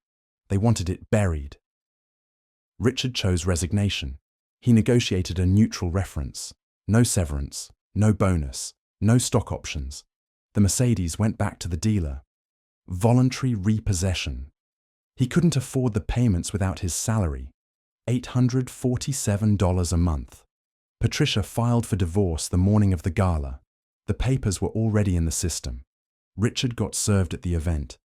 They wanted it buried. Richard chose resignation. He negotiated a neutral reference. No severance, no bonus, no stock options. The Mercedes went back to the dealer. Voluntary repossession. He couldn't afford the payments without his salary. $847 a month. Patricia filed for divorce the morning of the gala. The papers were already in the system. Richard got served at the event.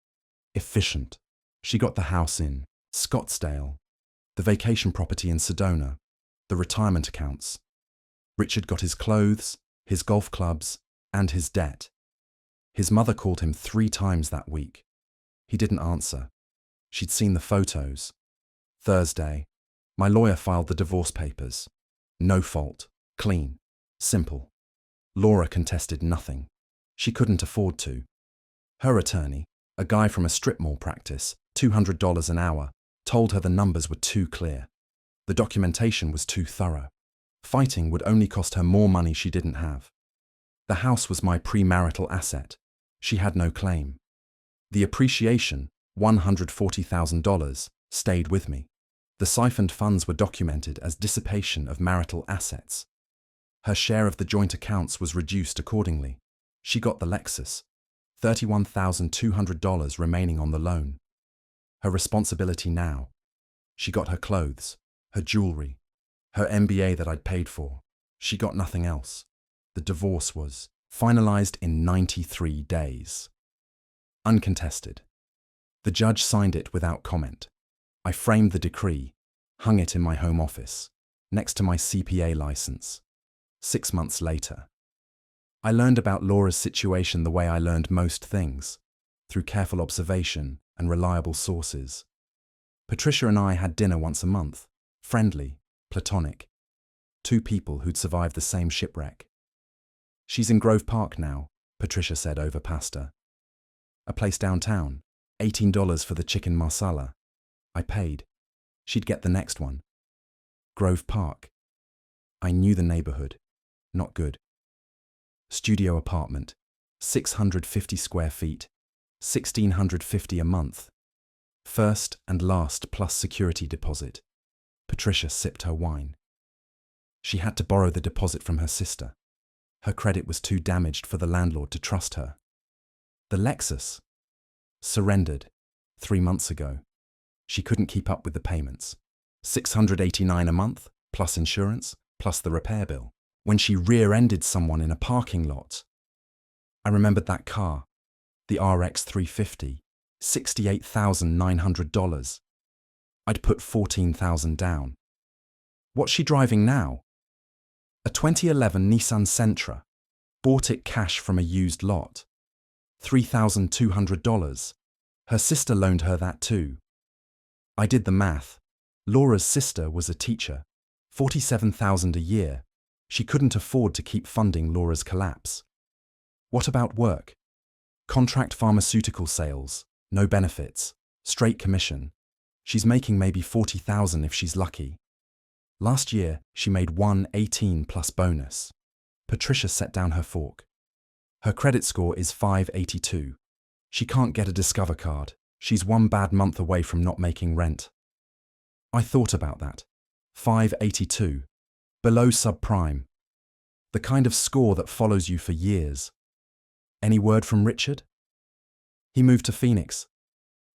Efficient. She got the house in Scottsdale, the vacation property in Sedona, the retirement accounts. Richard got his clothes, his golf clubs, and his debt. His mother called him 3 times that week. He didn't answer. She'd seen the photos. Thursday, my lawyer filed the divorce papers. No fault, clean, simple. Laura contested nothing. She couldn't afford to. Her attorney, a guy from a strip mall practice, $200 an hour, told her the numbers were too clear. The documentation was too thorough. Fighting would only cost her more money she didn't have. The house was my premarital asset. She had no claim. The appreciation, $140,000, stayed with me. The siphoned funds were documented as dissipation of marital assets. Her share of the joint accounts was reduced accordingly. She got the Lexus, $31,200 remaining on the loan. Her responsibility now. She got her clothes, her jewelry, her MBA that I'd paid for. She got nothing else. The divorce was finalized in 93 days. Uncontested. The judge signed it without comment. I framed the decree, hung it in my home office, next to my CPA license. 6 months later, I learned about Laura's situation the way I learned most things, through careful observation and reliable sources. Patricia and I had dinner once a month, friendly, platonic. Two people who'd survived the same shipwreck. She's in Grove Park now, Patricia said over pasta. A place downtown, $18 for the chicken marsala. I paid. She'd get the next one. Grove Park. I knew the neighborhood. Not good. Studio apartment, 650 square feet, $1,650 a month. First and last plus security deposit. Patricia sipped her wine. She had to borrow the deposit from her sister. Her credit was too damaged for the landlord to trust her. The Lexus surrendered 3 months ago. She couldn't keep up with the payments. $689 a month, plus insurance, plus the repair bill. When she rear-ended someone in a parking lot. I remembered that car, the RX 350, $68,900. I'd put $14,000 down. What's she driving now? A 2011 Nissan Sentra. Bought it cash from a used lot. $3,200. Her sister loaned her that too. I did the math. Laura's sister was a teacher. $47,000 a year. She couldn't afford to keep funding Laura's collapse. What about work? Contract pharmaceutical sales, no benefits, straight commission. She's making maybe $40,000 if she's lucky. Last year, she made $118 plus bonus. Patricia set down her fork. Her credit score is 582. She can't get a Discover card. She's 1 bad month away from not making rent. I thought about that. 582. Below subprime. The kind of score that follows you for years. Any word from Richard? He moved to Phoenix.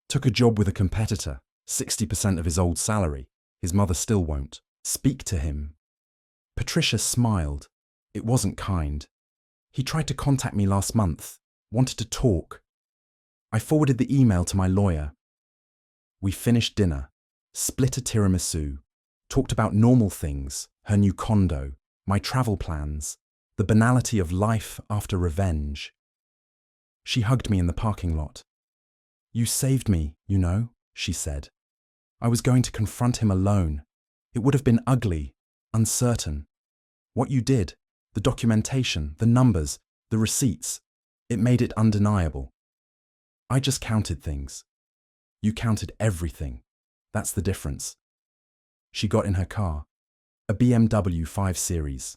Took a job with a competitor, 60% of his old salary. His mother still won't speak to him. Patricia smiled. It wasn't kind. He tried to contact me last month, wanted to talk. I forwarded the email to my lawyer. We finished dinner, split a tiramisu, talked about normal things, her new condo, my travel plans, the banality of life after revenge. She hugged me in the parking lot. You saved me, you know, she said. I was going to confront him alone. It would have been ugly, uncertain. What you did, the documentation, the numbers, the receipts, it made it undeniable. I just counted things. You counted everything. That's the difference. She got in her car, a BMW 5 Series.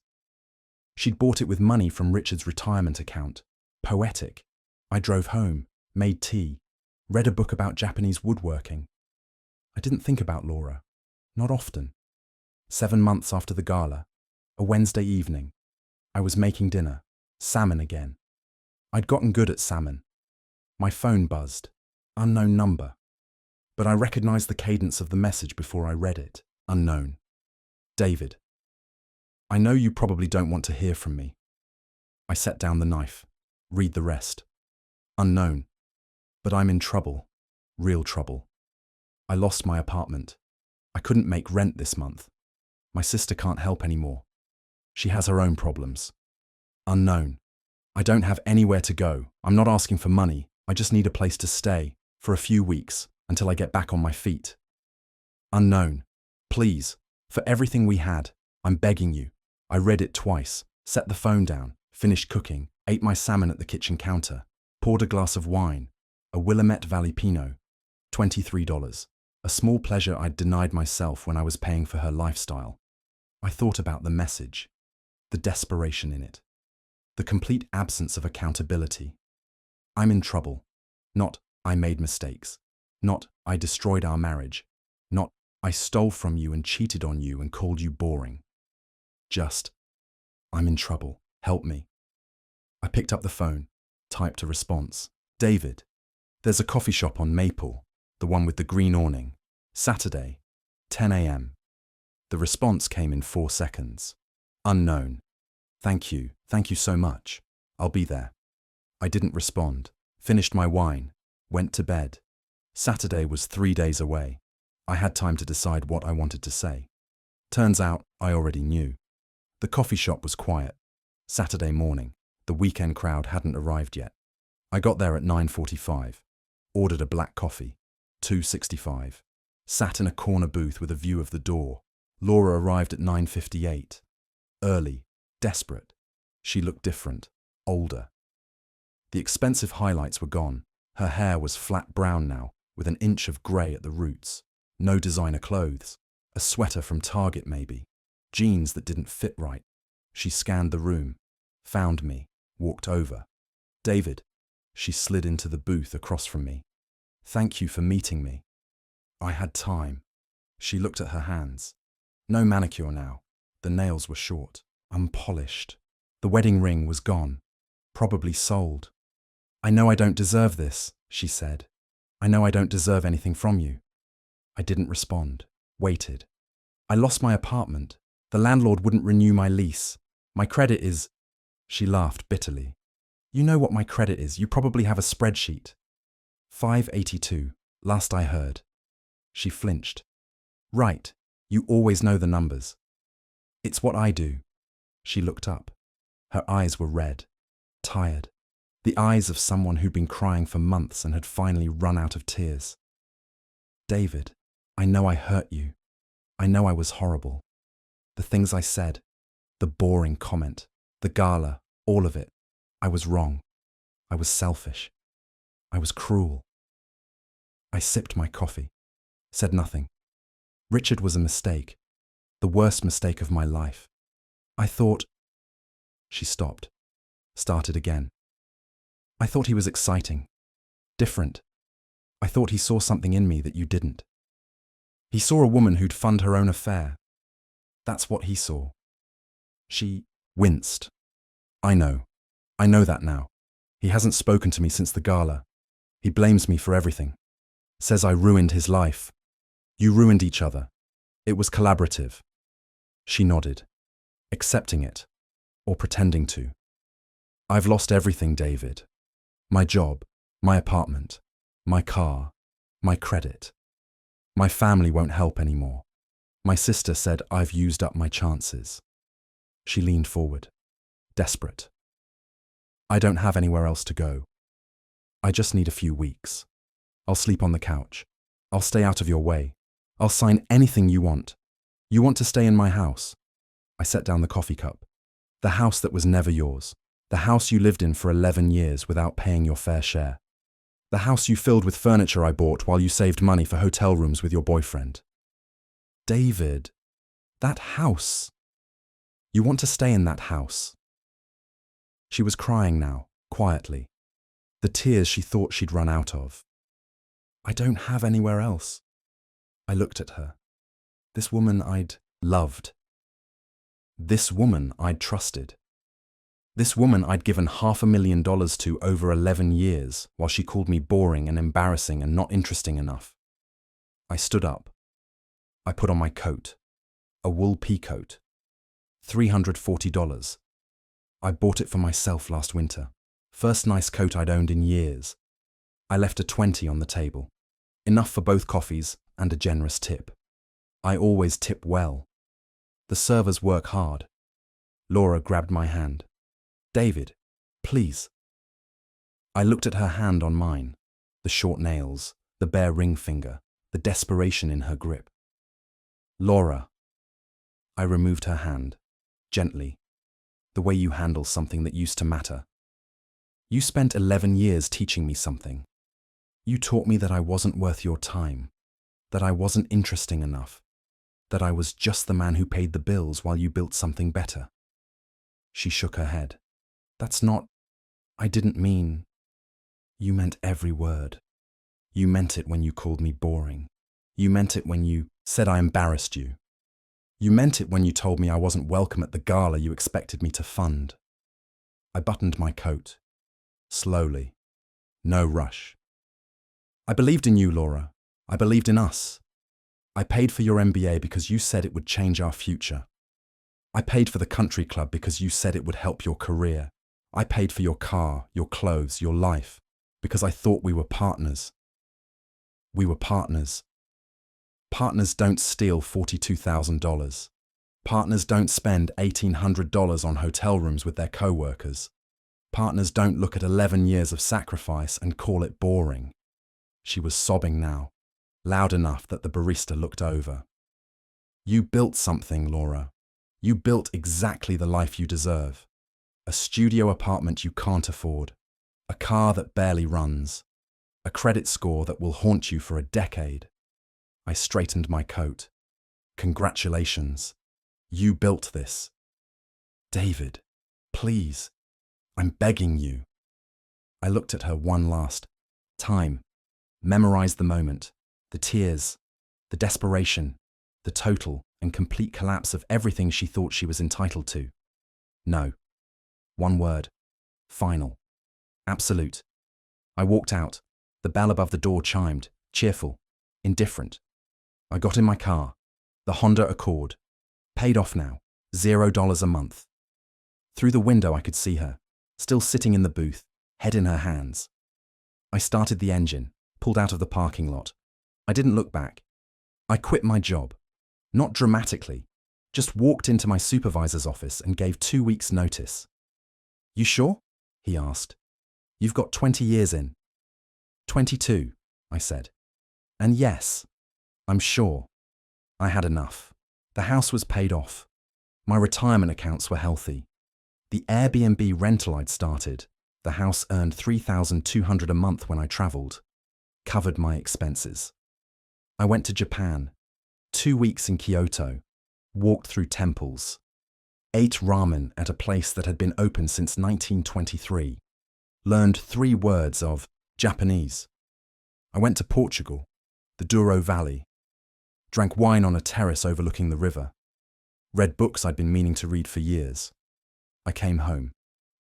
She'd bought it with money from Richard's retirement account. Poetic. I drove home, made tea, read a book about Japanese woodworking. I didn't think about Laura. Not often. 7 months after the gala, a Wednesday evening, I was making dinner, salmon again. I'd gotten good at salmon. My phone buzzed. Unknown number. But I recognized the cadence of the message before I read it. Unknown. David. I know you probably don't want to hear from me. I set down the knife. Read the rest. Unknown. But I'm in trouble. Real trouble. I lost my apartment. I couldn't make rent this month. My sister can't help anymore. She has her own problems. Unknown. I don't have anywhere to go. I'm not asking for money. I just need a place to stay for a few weeks until I get back on my feet. Unknown. Please, for everything we had, I'm begging you. I read it twice, set the phone down, finished cooking, ate my salmon at the kitchen counter, poured a glass of wine, a Willamette Valley Pinot, $23, a small pleasure I'd denied myself when I was paying for her lifestyle. I thought about the message, the desperation in it, the complete absence of accountability. I'm in trouble. Not, I made mistakes. Not, I destroyed our marriage. Not, I stole from you and cheated on you and called you boring. Just, I'm in trouble. Help me. I picked up the phone, typed a response. David, there's a coffee shop on Maple, the one with the green awning. Saturday, 10 a.m. The response came in 4 seconds. Unknown. Thank you so much. I'll be there. I didn't respond, finished my wine, went to bed. Saturday was 3 days away. I had time to decide what I wanted to say. Turns out I already knew. The coffee shop was quiet. Saturday morning, the weekend crowd hadn't arrived yet. I got there at 9:45, ordered a black coffee, $2.65, sat in a corner booth with a view of the door. Laura arrived at 9:58. Early, desperate. She looked different, older. The expensive highlights were gone. Her hair was flat brown now, with an inch of grey at the roots. No designer clothes. A sweater from Target maybe. Jeans that didn't fit right. She scanned the room, found me, walked over. David. She slid into the booth across from me. Thank you for meeting me. I had time. She looked at her hands. No manicure now. The nails were short, unpolished. The wedding ring was gone, probably sold. I know I don't deserve this, she said. I know I don't deserve anything from you. I didn't respond, waited. I lost my apartment. The landlord wouldn't renew my lease. My credit is… She laughed bitterly. You know what my credit is. You probably have a spreadsheet. 582, last I heard. She flinched. Right, you always know the numbers. It's what I do. She looked up. Her eyes were red, tired. The eyes of someone who'd been crying for months and had finally run out of tears. David, I know I hurt you. I know I was horrible. The things I said, the boring comment, the gala, all of it. I was wrong. I was selfish. I was cruel. I sipped my coffee, said nothing. Richard was a mistake, the worst mistake of my life. I thought… She stopped, started again. I thought he was exciting, different. I thought he saw something in me that you didn't. He saw a woman who'd fund her own affair. That's what he saw. She winced. I know that now. He hasn't spoken to me since the gala. He blames me for everything. Says I ruined his life. You ruined each other. It was collaborative. She nodded, accepting it, or pretending to. I've lost everything, David. My job, my apartment, my car, my credit. My family won't help anymore. My sister said I've used up my chances. She leaned forward, desperate. I don't have anywhere else to go. I just need a few weeks. I'll sleep on the couch. I'll stay out of your way. I'll sign anything you want. You want to stay in my house? I set down the coffee cup. The house that was never yours. The house you lived in for 11 years without paying your fair share. The house you filled with furniture I bought while you saved money for hotel rooms with your boyfriend. David, that house. You want to stay in that house. She was crying now, quietly. The tears she thought she'd run out of. I don't have anywhere else. I looked at her. This woman I'd loved. This woman I'd trusted. This woman I'd given $500,000 to over 11 years while she called me boring and embarrassing and not interesting enough. I stood up. I put on my coat. A wool pea coat. $340. I bought it for myself last winter. First nice coat I'd owned in years. I left a 20 on the table. Enough for both coffees and a generous tip. I always tip well. The servers work hard. Laura grabbed my hand. David, please. I looked at her hand on mine, the short nails, the bare ring finger, the desperation in her grip. Laura. I removed her hand, gently, the way you handle something that used to matter. You spent 11 years teaching me something. You taught me that I wasn't worth your time, that I wasn't interesting enough, that I was just the man who paid the bills while you built something better. She shook her head. That's not… I didn't mean… You meant every word. You meant it when you called me boring. You meant it when you said I embarrassed you. You meant it when you told me I wasn't welcome at the gala you expected me to fund. I buttoned my coat. Slowly. No rush. I believed in you, Laura. I believed in us. I paid for your MBA because you said it would change our future. I paid for the country club because you said it would help your career. I paid for your car, your clothes, your life, because I thought we were partners. We were partners. Partners don't steal $42,000. Partners don't spend $1,800 on hotel rooms with their co-workers. Partners don't look at 11 years of sacrifice and call it boring. She was sobbing now, loud enough that the barista looked over. You built something, Laura. You built exactly the life you deserve. A studio apartment you can't afford. A car that barely runs. A credit score that will haunt you for a decade. I straightened my coat. Congratulations. You built this. David, please. I'm begging you. I looked at her one last time. Memorized the moment, the tears, the desperation, the total and complete collapse of everything she thought she was entitled to. No. One word. Final. Absolute. I walked out. The bell above the door chimed, cheerful, indifferent. I got in my car, the Honda Accord, paid off now, $0 a month. Through the window I could see her, still sitting in the booth, head in her hands. I started the engine, pulled out of the parking lot. I didn't look back. I quit my job. Not dramatically, just walked into my supervisor's office and gave 2 weeks' notice. You sure? He asked. You've got 20 years in. 22, I said. And yes, I'm sure. I had enough. The house was paid off. My retirement accounts were healthy. The Airbnb rental I'd started, the house earned $3,200 a month when I traveled, covered my expenses. I went to Japan, 2 weeks in Kyoto, walked through temples, ate ramen at a place that had been open since 1923, learned 3 words of Japanese. I went to Portugal, the Douro Valley, drank wine on a terrace overlooking the river, read books I'd been meaning to read for years. I came home,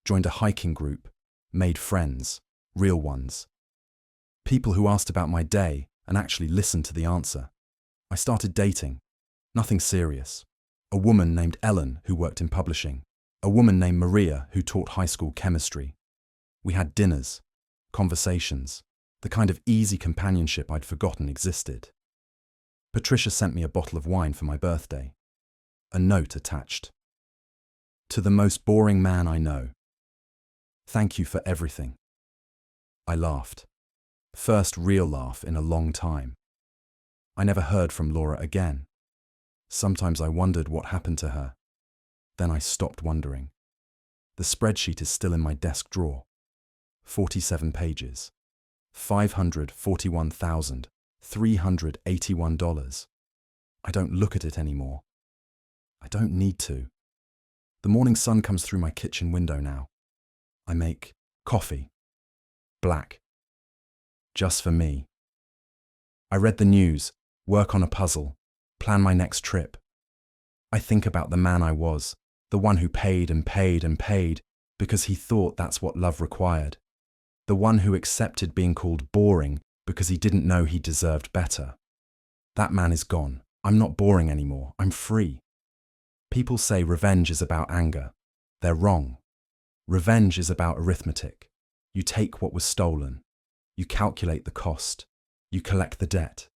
joined a hiking group, made friends, real ones. People who asked about my day and actually listened to the answer. I started dating. Nothing serious. A woman named Ellen who worked in publishing. A woman named Maria who taught high school chemistry. We had dinners, conversations, the kind of easy companionship I'd forgotten existed. Patricia sent me a bottle of wine for my birthday. A note attached. To the most boring man I know. Thank you for everything. I laughed. First real laugh in a long time. I never heard from Laura again. Sometimes I wondered what happened to her. Then I stopped wondering. The spreadsheet is still in my desk drawer. 47 pages. $541,381. I don't look at it anymore. I don't need to. The morning sun comes through my kitchen window now. I make coffee. Black. Just for me. I read the news, work on a puzzle, plan my next trip. I think about the man I was, the one who paid and paid and paid because he thought that's what love required. The one who accepted being called boring because he didn't know he deserved better. That man is gone. I'm not boring anymore. I'm free. People say revenge is about anger. They're wrong. Revenge is about arithmetic. You take what was stolen. You calculate the cost. You collect the debt.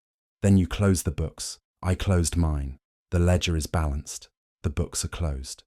Then you close the books. I closed mine. The ledger is balanced. The books are closed.